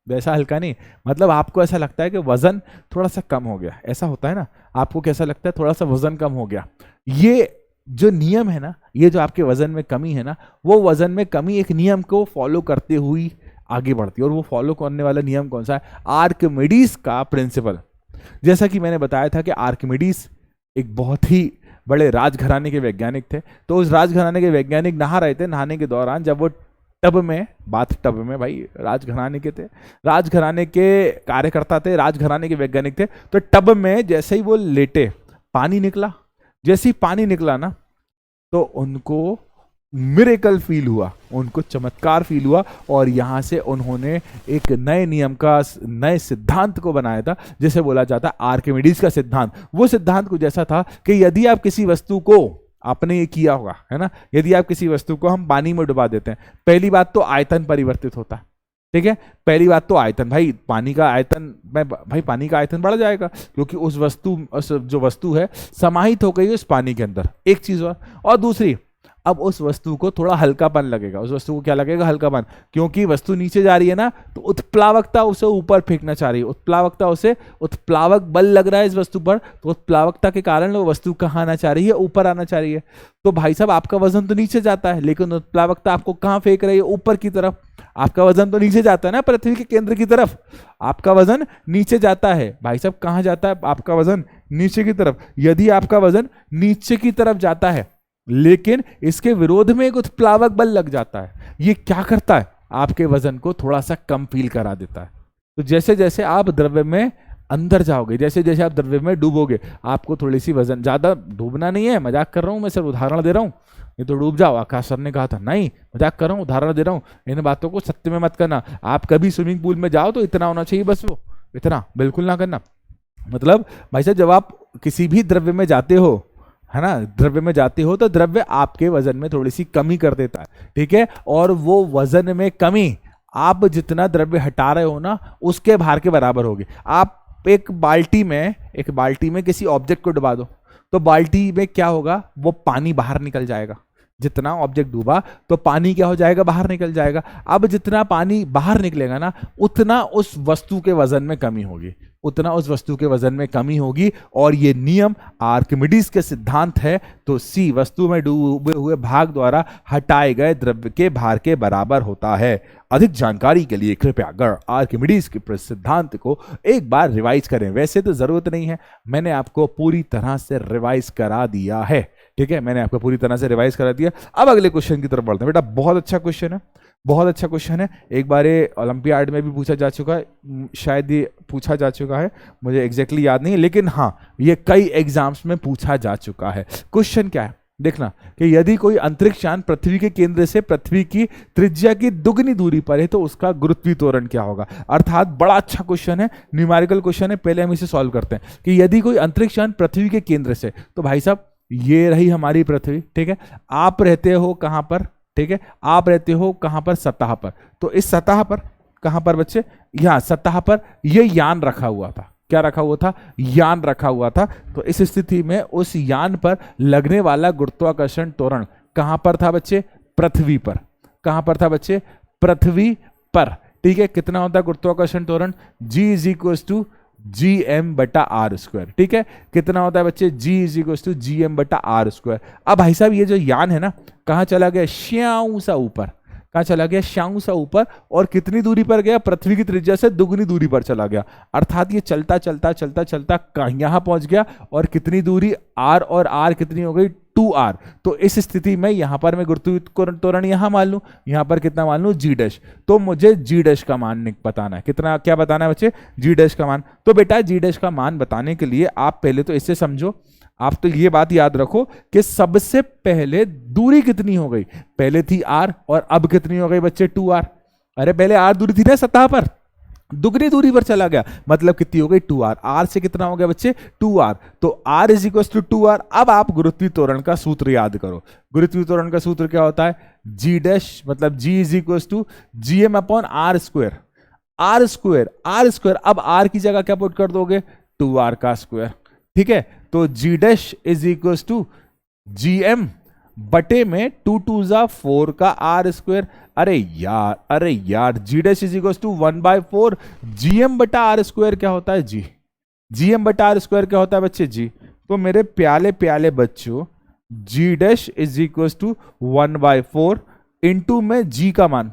वैसा हल्का नहीं, मतलब आपको ऐसा लगता है कि वजन थोड़ा सा कम हो गया। ऐसा होता है ना, आपको कैसा लगता है? थोड़ा सा वजन कम हो गया। ये जो नियम है ना, ये जो आपके वजन में कमी है ना, वो वजन में कमी एक नियम को फॉलो करते हुए आगे बढ़ती है। और वो फॉलो करने वाला नियम कौन सा है? आर्किमिडीज का प्रिंसिपल। जैसा कि मैंने बताया था कि आर्किमिडीज एक बहुत ही बड़े राजघराने के वैज्ञानिक थे। तो उस राजघराने के वैज्ञानिक नहा रहे थे, नहाने के दौरान जब वो टब में, बाथ टब में, भाई राजघराने के थे, राजघराने के कार्यकर्ता थे, राजघराने के वैज्ञानिक थे, तो टब में जैसे ही वो लेटे, पानी निकला। जैसे ही पानी निकला ना, तो उनको मिरेकल फील हुआ, उनको चमत्कार फील हुआ, और यहां से उन्होंने एक नए नियम का, नए सिद्धांत को बनाया था, जिसे बोला जाता है आर्किमिडीज का सिद्धांत। वो सिद्धांत कुछ ऐसा था कि यदि आप किसी वस्तु को, आपने ये किया होगा है ना, यदि आप किसी वस्तु को हम पानी में डुबा देते हैं, पहली बात तो आयतन परिवर्तित होता है, ठीक है? पहली बात तो आयतन, भाई पानी का आयतन, भाई पानी का आयतन बढ़ जाएगा, क्योंकि उस जो वस्तु है समाहित हो गई उस पानी के अंदर। एक चीज और दूसरी, अब उस वस्तु को थोड़ा हल्कापन लगेगा। उस वस्तु को क्या लगेगा? हल्कापन, क्योंकि वस्तु नीचे जा रही है ना, तो उत्प्लावकता उसे ऊपर फेंकना चाह रही है। उत्प्लावकता उसे, उत्प्लावक बल लग रहा है इस वस्तु पर, तो उत्प्लावकता के कारण वो वस्तु कहाँ आना चाह रही है? ऊपर आना चाह रही है। तो भाई साहब, आपका वजन तो नीचे जाता है, लेकिन उत्प्लावकता आपको कहाँ फेंक रही है? ऊपर की तरफ। आपका वजन तो नीचे जाता है ना, पृथ्वी के केंद्र की तरफ। आपका वजन नीचे जाता है भाई साहब, कहाँ जाता है आपका वजन? नीचे की तरफ। यदि आपका वजन नीचे की तरफ जाता है, लेकिन इसके विरोध में एक उत्प्लावक बल लग जाता है, ये क्या करता है? आपके वजन को थोड़ा सा कम फील करा देता है। तो जैसे जैसे आप द्रव्य में अंदर जाओगे, जैसे जैसे आप द्रव्य में डूबोगे, आपको थोड़ी सी वजन, ज्यादा डूबना नहीं है, मजाक कर रहा हूं मैं, सिर्फ उदाहरण दे रहा हूं। ये तो डूब जाओ, आकाश सर ने कहा था, नहीं मजाक कर रहा हूं, उदाहरण दे रहा हूं। इन बातों को सत्य में मत करना। आप कभी स्विमिंग पूल में जाओ तो इतना होना चाहिए बस, वो इतना बिल्कुल ना करना। मतलब भाई साहब, जब आप किसी भी द्रव्य में जाते हो, है ना, द्रव्य में जाते हो, तो द्रव्य आपके वजन में थोड़ी सी कमी कर देता है, ठीक है? और वो वजन में कमी, आप जितना द्रव्य हटा रहे हो ना, उसके भार के बराबर होगी। आप एक बाल्टी में किसी ऑब्जेक्ट को डुबा दो, तो बाल्टी में क्या होगा? वो पानी बाहर निकल जाएगा। जितना ऑब्जेक्ट डूबा, तो पानी क्या हो जाएगा? बाहर निकल जाएगा। अब जितना पानी बाहर निकलेगा ना, उतना उस वस्तु के वजन में कमी होगी, उतना उस वस्तु के वजन में कमी होगी। और ये नियम आर्किमिडीज के सिद्धांत है। तो सी, वस्तु में डूबे हुए भाग द्वारा हटाए गए द्रव्य के भार के बराबर होता है। अधिक जानकारी के लिए कृपया आर्किमिडीज के सिद्धांत को एक बार रिवाइज करें। वैसे तो जरूरत नहीं है, मैंने आपको पूरी तरह से रिवाइज करा दिया है, ठीक है? मैंने आपको पूरी तरह से रिवाइज करा दिया। अब अगले क्वेश्चन की तरफ बढ़ते हैं। बेटा बहुत अच्छा क्वेश्चन है, बहुत अच्छा क्वेश्चन है। एक बार ये ओलंपियाड में भी पूछा जा चुका है, शायद ये पूछा जा चुका है, मुझे एग्जैक्टली याद नहीं है, लेकिन हाँ, ये कई एग्जाम्स में पूछा जा चुका है। क्वेश्चन क्या है देखना, कि यदि कोई अंतरिक्ष यान पृथ्वी के केंद्र से पृथ्वी की त्रिज्या की दुगनी दूरी पर है, तो उसका गुरुत्वीय त्वरण क्या होगा? अर्थात बड़ा अच्छा क्वेश्चन है, न्यूमेरिकल क्वेश्चन है। पहले हम इसे सॉल्व करते हैं कि यदि कोई अंतरिक्ष यान पृथ्वी के केंद्र से, तो भाई साहब ये रही हमारी पृथ्वी, ठीक है? आप रहते हो कहां पर? ठीक है, आप रहते हो कहां पर? सतह पर। तो इस सतह पर, कहां पर बच्चे? यहां सतह पर ये यान रखा हुआ था। क्या रखा हुआ था? यान रखा हुआ था। तो इस स्थिति में उस यान पर लगने वाला गुरुत्वाकर्षण त्वरण कहां पर था बच्चे? पृथ्वी पर। कहां पर था बच्चे? पृथ्वी पर, ठीक है? कितना होता है गुरुत्वाकर्षण त्वरण? G = gm/r², ठीक है? कितना होता है बच्चे? G = gm/r²। अब भाई साहब, ये जो यान है ना, कहां चला गया? श्याऊ सा ऊपर। कहां चला गया? श्याऊ सा ऊपर। और कितनी दूरी पर गया? पृथ्वी की त्रिज्या से दुगनी दूरी पर चला गया। अर्थात ये चलता चलता चलता चलता यहां पहुंच गया। और कितनी दूरी? r, और r कितनी हो गई? 2r। तो इस स्थिति में यहां पर मैं गुरुत्वीय त्वरण यहां मान लूं, यहां पर कितना मान लूं g डैश। तो मुझे g डैश का मान बताना है, कितना क्या बताना है बच्चे, g डैश का मान। तो बेटा g डैश का मान बताने के लिए आप पहले तो इससे समझो, आप तो ये बात याद रखो कि सबसे पहले दूरी कितनी हो गई, पहले थी r और अब कितनी हो गई बच्चे 2r। अरे पहले r दूरी थी ना सतह पर, दुगनी दूरी पर चला गया, मतलब कितनी हो गई 2r। r से कितना हो गया बच्चे 2r, तो r is equal to 2r। अब आप गुरुत्वीय त्वरण का सूत्र याद करो। गुरुत्वीय त्वरण का सूत्र क्या होता है, g डैश मतलब g is equal to gm upon r square. r square अब r की जगह क्या पुट कर दोगे 2r का स्क्वायर, ठीक है। तो g dash is equal to gm बटे में 2 2 जा 4 का r स्क्वायर। अरे यार g dash is equal to 1/4 gm बटा r स्क्वायर क्या होता है g, gm बटा r स्क्वायर क्या होता है बच्चे g। तो मेरे प्याले प्याले बच्चों g dash is equal to 1/4 into में g का मान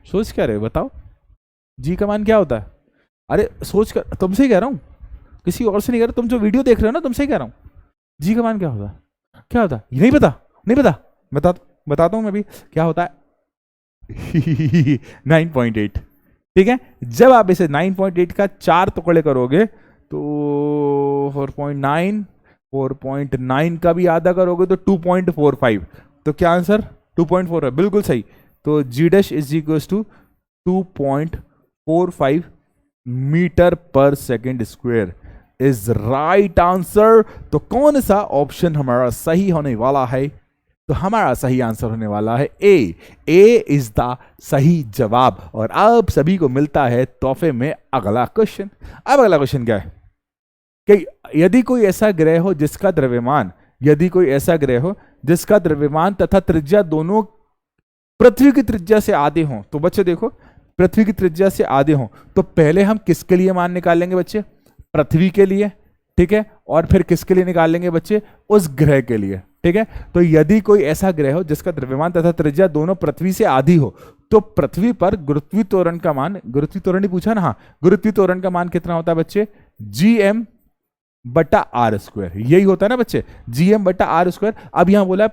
सोच क्या रहे बताओ, g का मान क्या होता है। अरे सोच कर, तुमसे ही कह रहा हूं, किसी और से नहीं कह रहा, तुम जो वीडियो देख रहे हो ना तुमसे ही कह रहा हूं। जी का मान क्या होता है, क्या होता है, ये नहीं पता बताता हूं मैं भी क्या होता है 9.8, ठीक है। जब आप इसे 9.8 का 4 टुकड़े करोगे तो 4.9 का भी आधा करोगे तो 2.45, तो क्या आंसर 2.4 है, बिल्कुल सही। तो g dash is equal to 2.45 metre per second square is right answer. तो कौन सा ऑप्शन हमारा सही होने वाला है, तो हमारा सही आंसर होने वाला है ए इज द सही जवाब। और अब सभी को मिलता है तोहफे में अगला क्वेश्चन। अब अगला क्वेश्चन क्या है कि यदि कोई ऐसा ग्रह हो जिसका द्रव्यमान तथा त्रिज्या दोनों पृथ्वी की त्रिज्या से आधे हों। तो बच्चे देखो, पृथ्वी की त्रिज्या से आधे हों तो पहले हम किसके लिए मान निकालेंगे बच्चे, पृथ्वी के लिए, ठीक है। और फिर किसके लिए निकालेंगे बच्चे, उस ग्रह के लिए, ठीक है। तो यदि कोई ऐसा ग्रह हो जिसका द्रव्यमान तथा त्रिज्या दोनों पृथ्वी से आधी हो तो पृथ्वी पर गुरुत्वीय त्वरण का मान, गुरुत्वीय त्वरण ही पूछा ना, हाँ, गुरुत्वीय त्वरण का मान कितना होता है बच्चे, gm बटा आर स्क्वायर, यही होता है ना बच्चे, gm बटा आर स्क्वायर। अब यहां बोला है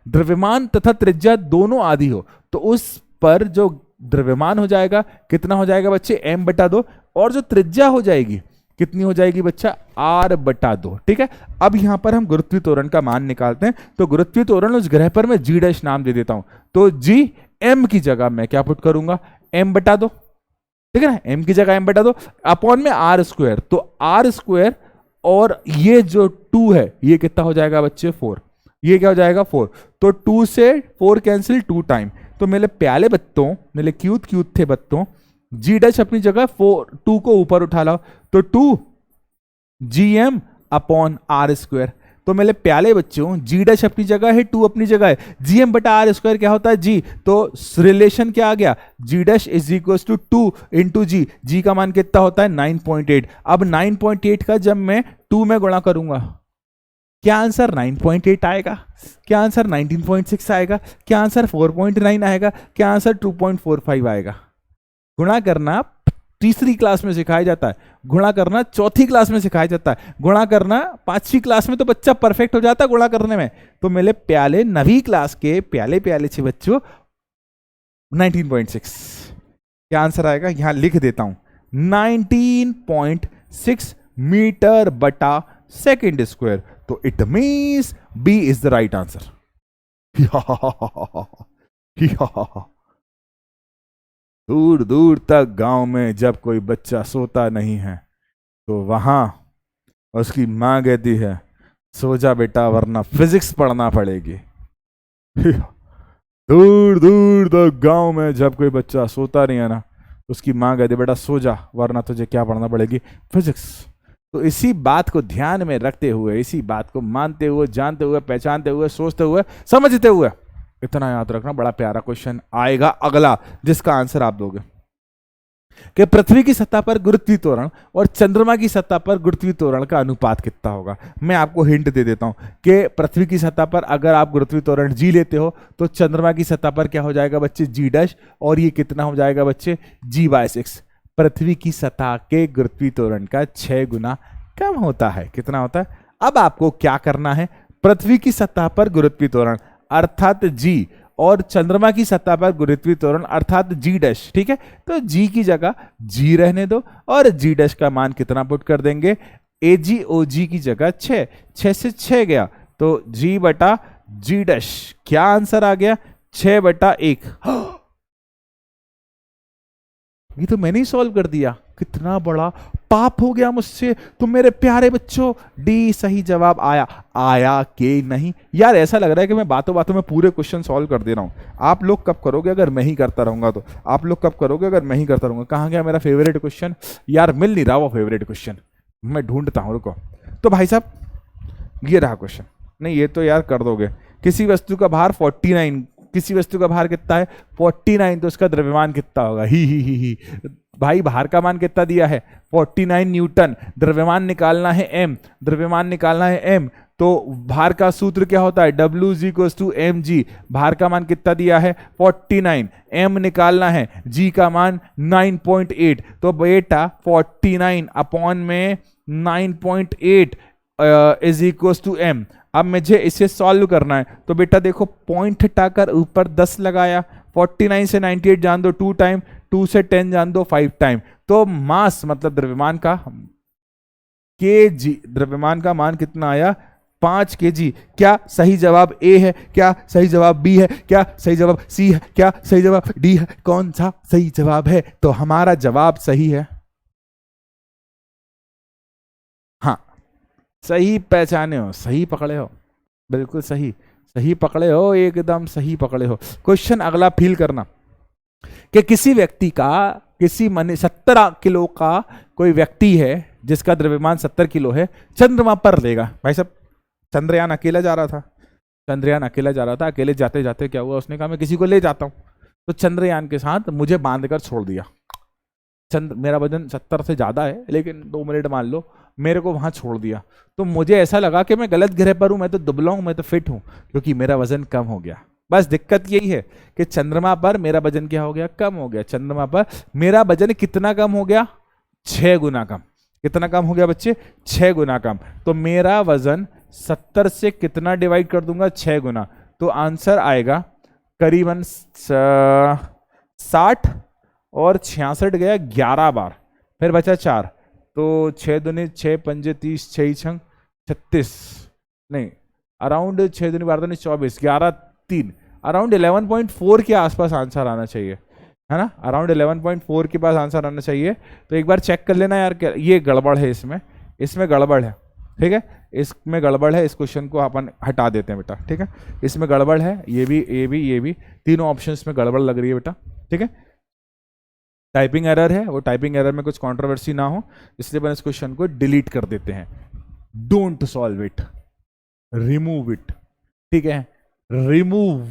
द्रव्यमान तथा त्रिज्या दोनों आधी हो, तो उस पर जो द्रव्यमान हो जाएगा कितना हो जाएगा बच्चे m बटा 2, और जो त्रिज्या हो जाएगी कितनी हो जाएगी बच्चा r बटा 2, ठीक है। अब यहां पर हम गुरुत्वीय त्वरण का मान निकालते हैं। तो गुरुत्वीय त्वरण उस ग्रह पर मैं g डैश नाम दे देता हूं, तो g m की जगह मैं क्या पुट करूंगा m बटा 2, ठीक है ना, m की जगह m बटा 2 अपॉन में r स्क्वायर। तो r स्क्वायर और ये जो 2 है ये कितना हो जाएगा बच्चे 4, ये क्या हो जाएगा 4। तो 2 से 4 कैंसिल 2 टाइम, तो मेरे प्याले बच्चों, मेरे क्यूट थे बच्चों, जी डैश अपनी जगह 2 को ऊपर उठा लाओ, तो 2 gm अपॉन आर स्क्वायर। तो मेरे प्याले बच्चों जी डैश अपनी जगह है, 2 अपनी जगह है, gm बटा आर स्क्वायर क्या होता है g। तो रिलेशन क्या आ गया, g dash is equal to 2 into g का मान कितना होता है 9.8। अब 9.8 का जब मैं 2 में गुणा करूंगा क्या आंसर 9.8 आएगा, क्या आंसर 19.6 आएगा, क्या आंसर 4.9 आएगा, क्या आंसर 2.45 आएगा। गुणा करना तीसरी क्लास में सिखाया जाता है, गुणा करना चौथी क्लास में सिखाया जाता है, गुणा करना 5वीं क्लास में तो बच्चा परफेक्ट हो जाता है गुणा करने में। तो मेरे प्याले 9वीं क्लास के प्याले छह बच्चों 19.6 क्या आंसर आएगा, यहां लिख देता हूं 19.6 मीटर बटा सेकेंड स्क्वायर। तो it means B is the right answer. दूर दूर तक गांव में जब कोई बच्चा सोता नहीं है तो वहां उसकी मां कहती है सो जा बेटा वरना फिजिक्स पढ़ना पड़ेगी। दूर दूर तक गांव में जब कोई बच्चा सोता नहीं है ना, उसकी मां कहती बेटा सो जा वरना तुझे क्या पढ़ना पड़ेगी, फिजिक्स। तो इसी बात को ध्यान में रखते हुए, इसी बात को मानते हुए, जानते हुए, पहचानते हुए, सोचते हुए, समझते हुए, इतना याद रखना, बड़ा प्यारा क्वेश्चन आएगा अगला जिसका आंसर आप दोगे कि पृथ्वी की सतह पर गुरुत्वीय त्वरण और चंद्रमा की सतह पर गुरुत्वीय त्वरण का अनुपात कितना होगा। मैं आपको हिंट दे देता हूं कि पृथ्वी की सतह पर अगर आप गुरुत्वीय त्वरण जी लेते हो तो चंद्रमा की सतह पर क्या हो जाएगा बच्चे जी डैश, और ये कितना हो जाएगा बच्चे g/6। पृथ्वी की सतह के गुरुत्वीय त्वरण का 6 गुना कम होता है। कितना होता है? अब आपको क्या करना है, पृथ्वी की सतह पर गुरुत्वीय त्वरण अर्थात जी, और चंद्रमा की सतह पर गुरुत्वीय त्वरण अर्थात जी डैश। ठीक है, तो जी की जगह जी रहने दो और जी डैश का मान कितना पुट कर देंगे, ए जी ओ जी की जगह 6, 6 से 6 गया तो जी बटा जी डैश। क्या आंसर आ गया? 6/1। ये तो मैंने ही सॉल्व कर दिया। कितना बड़ा पाप हो गया मुझसे। तो मेरे प्यारे बच्चों, डी सही जवाब आया। आया कि नहीं यार? ऐसा लग रहा है कि मैं बातों बातों में पूरे क्वेश्चन सॉल्व कर दे रहा हूं। आप लोग कब करोगे अगर मैं ही करता रहूंगा? तो आप लोग कब करोगे अगर मैं ही करता रहूंगा? कहां गया मेरा फेवरेट क्वेश्चन? यार मिल नहीं रहा वो फेवरेट क्वेश्चन, मैं ढूंढता हूं, रुको। तो भाई साहब ये रहा क्वेश्चन। नहीं ये तो यार कर दोगे। किसी वस्तु का भार 49, किसी वस्तु का भार कितना है? 49, तो उसका द्रव्यमान कितना होगा? ही भाई भार का मान कितना दिया है? 49 न्यूटन। द्रव्यमान निकालना है m, द्रव्यमान निकालना है m, तो भार का सूत्र क्या होता है? W is equals to mg। भार का मान कितना दिया है? 49। m निकालना है, g का मान 9.8, तो बेटा 49 अपॉन में 9.8 इज इक्वल्स टू m। अब मुझे इसे सॉल्व करना है, तो बेटा देखो पॉइंट हटाकर ऊपर 10 लगाया, 49 से 98 जान दो 2 टाइम, 2 से 10 जान दो 5 टाइम, तो मास मतलब द्रव्यमान का केजी, द्रव्यमान का मान कितना आया? 5 kg। क्या सही जवाब ए है? क्या सही जवाब बी है? क्या सही जवाब सी है? क्या सही जवाब डी है? कौन सा सही जवाब है? तो हमारा जवाब सही है। हाँ सही पहचाने हो, सही पकड़े हो, बिल्कुल सही, सही पकड़े हो, एकदम सही पकड़े हो। क्वेश्चन अगला फील करना कि किसी व्यक्ति का, किसी 70 किलो का कोई व्यक्ति है जिसका द्रव्यमान 70 किलो है, चंद्रमा पर लेगा। भाई साहब चंद्रयान अकेला जा रहा था, चंद्रयान अकेला जा रहा था, अकेले जाते जाते क्या हुआ, उसने कहा मैं किसी को ले जाता हूं, तो चंद्रयान के साथ मुझे बांधकर छोड़ दिया। मेरा वजन 70 से ज्यादा है, लेकिन 2 मिनट मान लो, मेरे को वहां छोड़ दिया, तो मुझे ऐसा लगा कि मैं गलत ग्रह पर हूं, मैं तो दुबला हूं, मैं तो फिट हूं, क्योंकि मेरा वजन कम हो गया। बस दिक्कत यही है कि चंद्रमा पर मेरा वजन क्या हो गया? कम हो गया। चंद्रमा पर मेरा वजन कितना कम हो गया? 6 गुना कम। कितना कम हो गया बच्चे? 6 गुना कम। तो मेरा वजन 70 से कितना डिवाइड कर दूंगा? 6 गुना, तो आंसर आएगा करीबन 60 और 66 गया 11 बार, फिर बचा 4, तो 6 दूनी 6 पंजे 30, 6 छंग 36, नहीं अराउंड 6 दूनी 12 दूनी 24, 11 3, अराउंड 11.4 के आसपास आंसर आना चाहिए, है ना? अराउंड 11.4 के पास आंसर आना चाहिए। तो एक बार चेक कर लेना यार, क्या ये गड़बड़ है? इसमें गड़बड़ है, ठीक है, इसमें गड़बड़ है। इस क्वेश्चन को अपन हटा देते हैं बेटा, ठीक है, इसमें गड़बड़ है, ये भी तीनों ऑप्शंस में गड़बड़ लग रही है बेटा, ठीक है। टाइपिंग एरर है, वो टाइपिंग एरर में कुछ कंट्रोवर्सी ना हो, इसलिए अपन इस क्वेश्चन को डिलीट कर देते हैं। Don't solve it, remove it, ठीक है, रिमूव,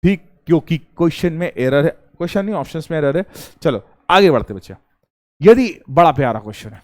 ठीक, क्योंकि क्वेश्चन में एरर है, क्वेश्चन नहीं ऑप्शंस में एरर है। चलो आगे बढ़ते बच्चे। यदि बड़ा प्यारा क्वेश्चन है,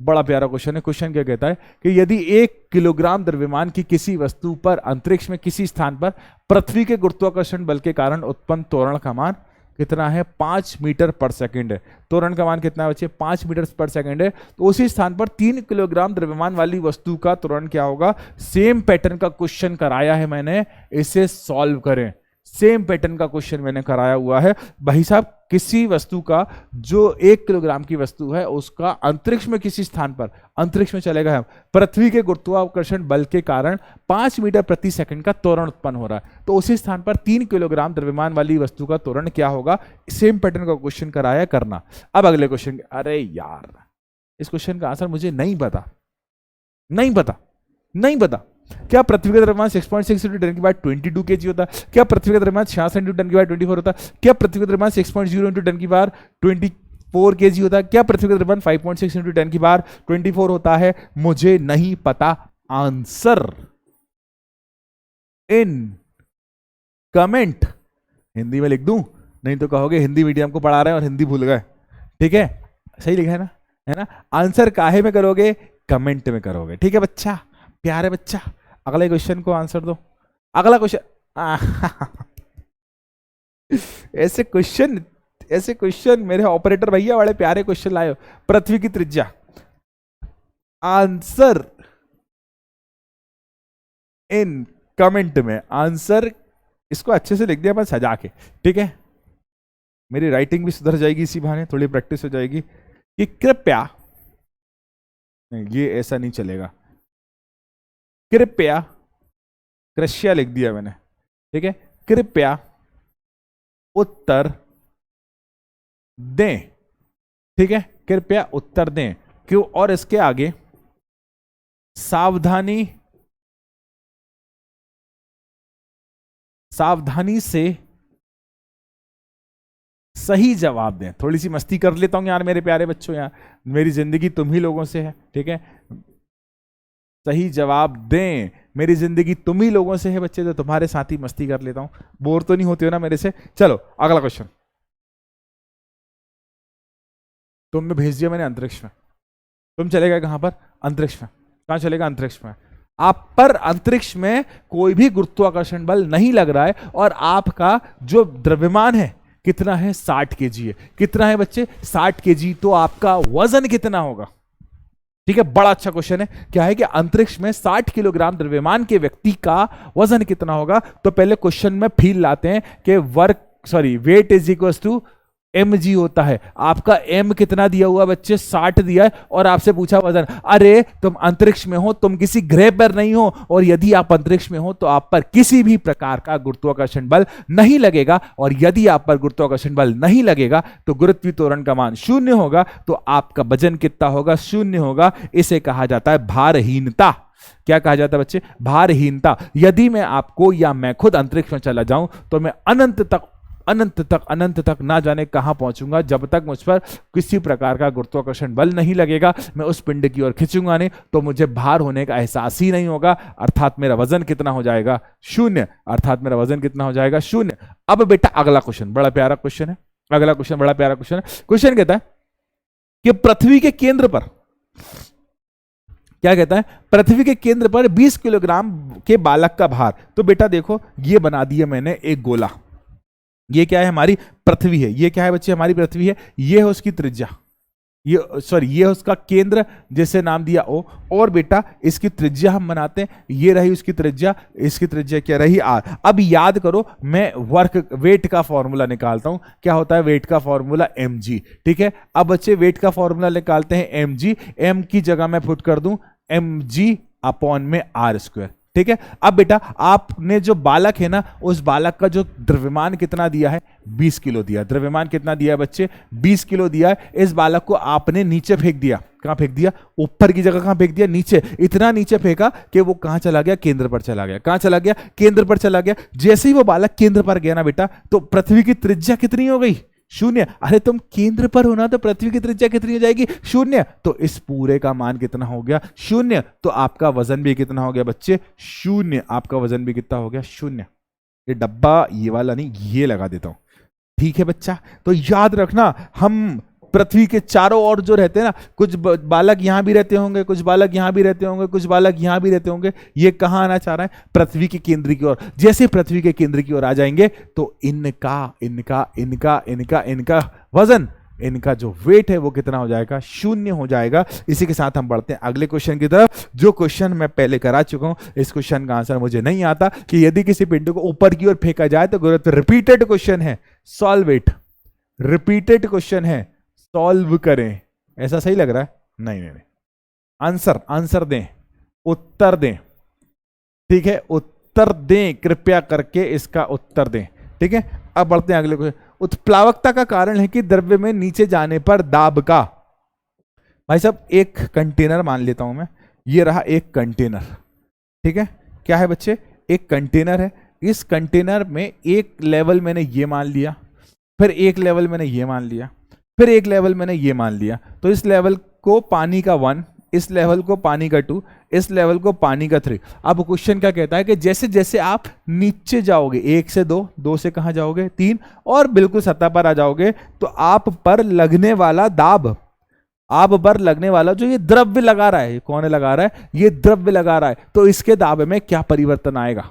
बड़ा प्यारा क्वेश्चन है। क्वेश्चन क्या कहता है कि यदि 1 किलोग्राम द्रव्यमान की किसी वस्तु पर अंतरिक्ष में किसी स्थान पर पृथ्वी के गुरुत्वाकर्षण बल के कारण उत्पन्न त्वरण का मान कितना है? 5 मीटर पर सेकंड है। त्वरण का मान कितना है बच्चे? 5 मीटर पर सेकंड है। तो उसी स्थान पर 3 किलोग्राम द्रव्यमान वाली वस्तु का त्वरण क्या होगा? सेम पैटर्न का क्वेश्चन कराया है मैंने, इसे सॉल्व करें। सेम पैटर्न का क्वेश्चन मैंने कराया हुआ है भाई साहब। किसी वस्तु का जो 1 किलोग्राम की वस्तु है, उसका अंतरिक्ष में किसी स्थान पर, अंतरिक्ष में चलेगा हम, पृथ्वी के गुरुत्वाकर्षण बल के कारण 5 मीटर प्रति सेकंड का त्वरण उत्पन्न हो रहा है। तो उसी स्थान पर 3 किलोग्राम द्रव्यमान वाली वस्तु का त्वरण क्या होगा? सेम पैटर्न का क्वेश्चन कराया करना। अब अगले क्वेश्चन, अरे यार इस क्वेश्चन का आंसर मुझे नहीं पता, नहीं पता, नहीं पता। क्या पृथ्वी का द्रव्यमान 6.6 इंटू 10 की पावर 22 kg होता है? क्या पृथ्वी का द्रव्यमान 66 इंटू 10 की पावर 24 होता है? क्या पृथ्वी का द्रव्यमान 6.0 इंटू 10 की पावर 24 kg होता है? क्या पृथ्वी का द्रव्यमान 5.6 इंटू 10 की पावर 24 होता है? मुझे नहीं पता। आंसर इन कमेंट हिंदी में लिख दूं, नहीं तो कहोगे हिंदी मीडियम को पढ़ा रहे हैं और हिंदी भूल गए। ठीक है, सही लिखा है ना? आंसर काहे में करोगे? कमेंट में करोगे। ठीक है बच्चा, प्यारे बच्चा। अगले क्वेश्चन को आंसर दो। अगला क्वेश्चन ऐसे क्वेश्चन ऐसे क्वेश्चन मेरे ऑपरेटर भैया बड़े प्यारे क्वेश्चन लाए हो। पृथ्वी की त्रिज्या, आंसर इन कमेंट में, आंसर इसको अच्छे से लिख दिया मैं सजा के, ठीक है। मेरी राइटिंग भी सुधर जाएगी इसी बहाने, थोड़ी प्रैक्टिस हो जाएगी। कि कृपया, नहीं ये ऐसा नहीं चलेगा, कृपया, कृष्या लिख दिया मैंने, ठीक है। कृपया उत्तर दें, ठीक है, कृपया उत्तर दें। क्यों? और इसके आगे सावधानी, सावधानी से सही जवाब दें। थोड़ी सी मस्ती कर लेता हूं यार मेरे प्यारे बच्चों, यार मेरी जिंदगी तुम ही लोगों से है, ठीक है। सही जवाब दें, मेरी जिंदगी तुम ही लोगों से है बच्चे, तो तुम्हारे साथ ही मस्ती कर लेता हूं। बोर तो नहीं होते हो ना मेरे से? चलो अगला क्वेश्चन। तुमने भेज दिया मैंने अंतरिक्ष में, तुम चले गए कहां पर? अंतरिक्ष में। कहां चलेगा? अंतरिक्ष में। आप पर अंतरिक्ष में कोई भी गुरुत्वाकर्षण बल नहीं लग रहा है, और आपका जो द्रव्यमान है कितना है? 60 केजी है। कितना है बच्चे? 60 केजी। तो आपका वजन कितना होगा? ठीक है, बड़ा अच्छा क्वेश्चन है। क्या है कि अंतरिक्ष में 60 किलोग्राम द्रव्यमान के व्यक्ति का वजन कितना होगा? तो पहले क्वेश्चन में फील लाते हैं कि weight is equal to mg होता है। आपका m कितना दिया हुआ बच्चे? 60 दिया है, और आपसे पूछा वजन। अरे तुम अंतरिक्ष में हो, तुम किसी ग्रह पर नहीं हो, और यदि आप अंतरिक्ष में हो तो आप पर किसी भी प्रकार का गुरुत्वाकर्षण बल नहीं लगेगा, और यदि आप पर गुरुत्वाकर्षण बल नहीं लगेगा तो गुरुत्वीय त्वरण का मान 0 होगा, तो आपका वजन कितना होगा? 0 होगा। इसे कहा जाता है भारहीनता। क्या कहा जाता है बच्चे? भारहीनता। यदि मैं आपको या मैं खुद अंतरिक्ष में चला जाऊं तो मैं अनंत तक ना जाने कहां पहुंचूंगा, जब तक मुझ पर किसी प्रकार का गुरुत्वाकर्षण बल नहीं लगेगा। मैं उस पिंड की ओर खींचूंगा नहीं, तो मुझे भार होने का एहसास ही नहीं होगा, अर्थात मेरा वजन कितना हो जाएगा? 0। अर्थात मेरा वजन कितना हो जाएगा? 0। अब बेटा अगला क्वेश्चन बड़ा प्यारा क्वेश्चन है। अगला क्वेश्चन बड़ा प्यारा क्वेश्चन है। क्वेश्चन कहता है कि पृथ्वी के केंद्र पर, क्या कहता है? पृथ्वी के केंद्र पर 20 किलोग्राम के बालक का भार। तो बेटा देखो, ये बना दिया मैंने एक गोला। ये क्या है? हमारी पृथ्वी है। ये क्या है बच्चे? हमारी पृथ्वी है। ये है उसकी त्रिज्या, ये है उसका केंद्र, जिसे नाम दिया O। और बेटा इसकी त्रिज्या हम बनाते हैं, ये रही उसकी त्रिज्या, इसकी त्रिज्या क्या रही? R। अब याद करो, मैं वेट का फॉर्मूला निकालता हूं। क्या होता है वेट का फॉर्मूला? mg। ठीक है, अब बच्चे वेट का फॉर्मूला निकालते हैं mg। m की जगह मैं पुट कर दूं mg अपॉन में r²। ठीक है, अब बेटा आपने जो बालक है ना, उस बालक का जो द्रव्यमान कितना दिया है? 20 किलो दिया। द्रव्यमान कितना दिया है बच्चे? 20 किलो दिया है। इस बालक को आपने नीचे फेंक दिया। कहां फेंक दिया? ऊपर की जगह कहां फेंक दिया? नीचे। इतना नीचे फेंका कि वो कहां चला गया? केंद्र पर चला गया। कहां चला गया? केंद्र पर चला गया। जैसे ही वो बालक केंद्र पर गया ना बेटा, तो पृथ्वी की त्रिज्या कितनी हो गई? 0। अरे तुम केंद्र पर होना, तो पृथ्वी की त्रिज्या कितनी हो जाएगी? 0। तो इस पूरे का मान कितना हो गया? 0। तो आपका वजन भी कितना हो गया बच्चे? 0। आपका वजन भी कितना हो गया? 0। ये डब्बा ये वाला नहीं, ये लगा देता हूं। ठीक है बच्चा, तो याद रखना, हम पृथ्वी के चारों ओर जो रहते हैं ना, कुछ बालक यहां भी रहते होंगे, कुछ बालक यहां भी रहते होंगे, कुछ बालक यहां भी रहते होंगे। ये कहां आना चाह रहा है? पृथ्वी के केंद्र की ओर। जैसे पृथ्वी के केंद्र की ओर आ जाएंगे तो इनका वजन, इनका जो वेट है वो कितना हो जाएगा? 0 हो जाएगा। इसी के साथ हम बढ़ते हैं अगले क्वेश्चन की तरफ, जो क्वेश्चन मैं पहले करा चुका हूं। इस क्वेश्चन का आंसर मुझे नहीं आता कि यदि किसी पिंड को ऊपर की ओर फेंका जाए तो गुरुत्व, रिपीटेड क्वेश्चन है, सॉल्व इट। रिपीटेड क्वेश्चन है, सॉल्व करें। ऐसा सही लग रहा है? नहीं। आंसर दें, उत्तर दें। ठीक है, उत्तर दें, कृपया करके इसका उत्तर दें। ठीक है, अब बढ़ते हैं अगले क्वेश्चन। उत्प्लावकता का कारण है कि द्रव्य में नीचे जाने पर दाब का, भाई साहब एक कंटेनर मान लेता हूं मैं, ये रहा एक कंटेनर। ठीक है, क्या है बच्चे? एक कंटेनर है। इस कंटेनर में एक लेवल मैंने ये मान लिया, फिर एक लेवल मैंने ये मान लिया, फिर एक लेवल मैंने ये मान लिया। तो इस लेवल को पानी का 1, इस लेवल को पानी का 2, इस लेवल को पानी का 3। अब क्वेश्चन क्या कहता है कि जैसे जैसे आप नीचे जाओगे, 1 से 2, 2 से कहां जाओगे? 3, और बिल्कुल सतह पर आ जाओगे, तो आप पर लगने वाला दाब, आप पर लगने वाला जो ये द्रव्य लगा रहा है, कौन लगा रहा है? ये द्रव्य लगा रहा है, तो इसके दाब में क्या परिवर्तन आएगा?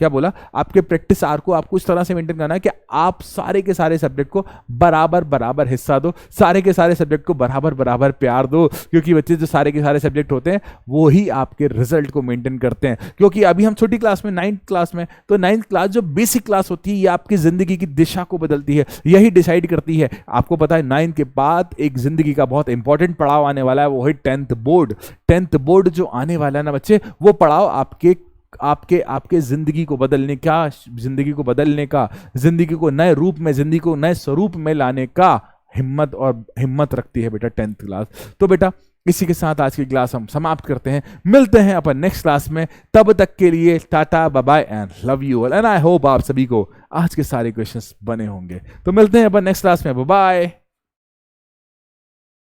क्या बोला, आपके प्रैक्टिस आर को आपको इस तरह से मेंटेन करना है कि आप सारे के सारे सब्जेक्ट को बराबर बराबर हिस्सा दो, सारे के सारे सब्जेक्ट को बराबर बराबर प्यार दो, क्योंकि बच्चे जो सारे के सारे सब्जेक्ट होते हैं वो ही आपके रिजल्ट को मेंटेन करते हैं। क्योंकि अभी हम छोटी क्लास में 9th क्लास में, तो 9th क्लास जो बेसिक क्लास होती है ये आपकी जिंदगी की दिशा को बदलती है, यही डिसाइड करती है। आपको पता है 9th के बाद एक जिंदगी का बहुत इंपॉर्टेंट पड़ाव आने वाला है, वो है 10th बोर्ड। 10th बोर्ड जो आने वाला है ना बच्चे, वो पड़ाव आपके आपके आपके जिंदगी को बदलने का, जिंदगी को बदलने का, जिंदगी को नए रूप में, जिंदगी को नए स्वरूप में लाने का हिम्मत रखती है बेटा 10th क्लास। तो बेटा इसी के साथ आज की क्लास हम समाप्त करते हैं, मिलते हैं अपन नेक्स्ट क्लास में। तब तक के लिए tata bye bye and love you all, and I hope आप सभी को आज के सारे क्वेश्चंस बने होंगे। तो मिलते हैं अपन नेक्स्ट क्लास में, बाय बाय।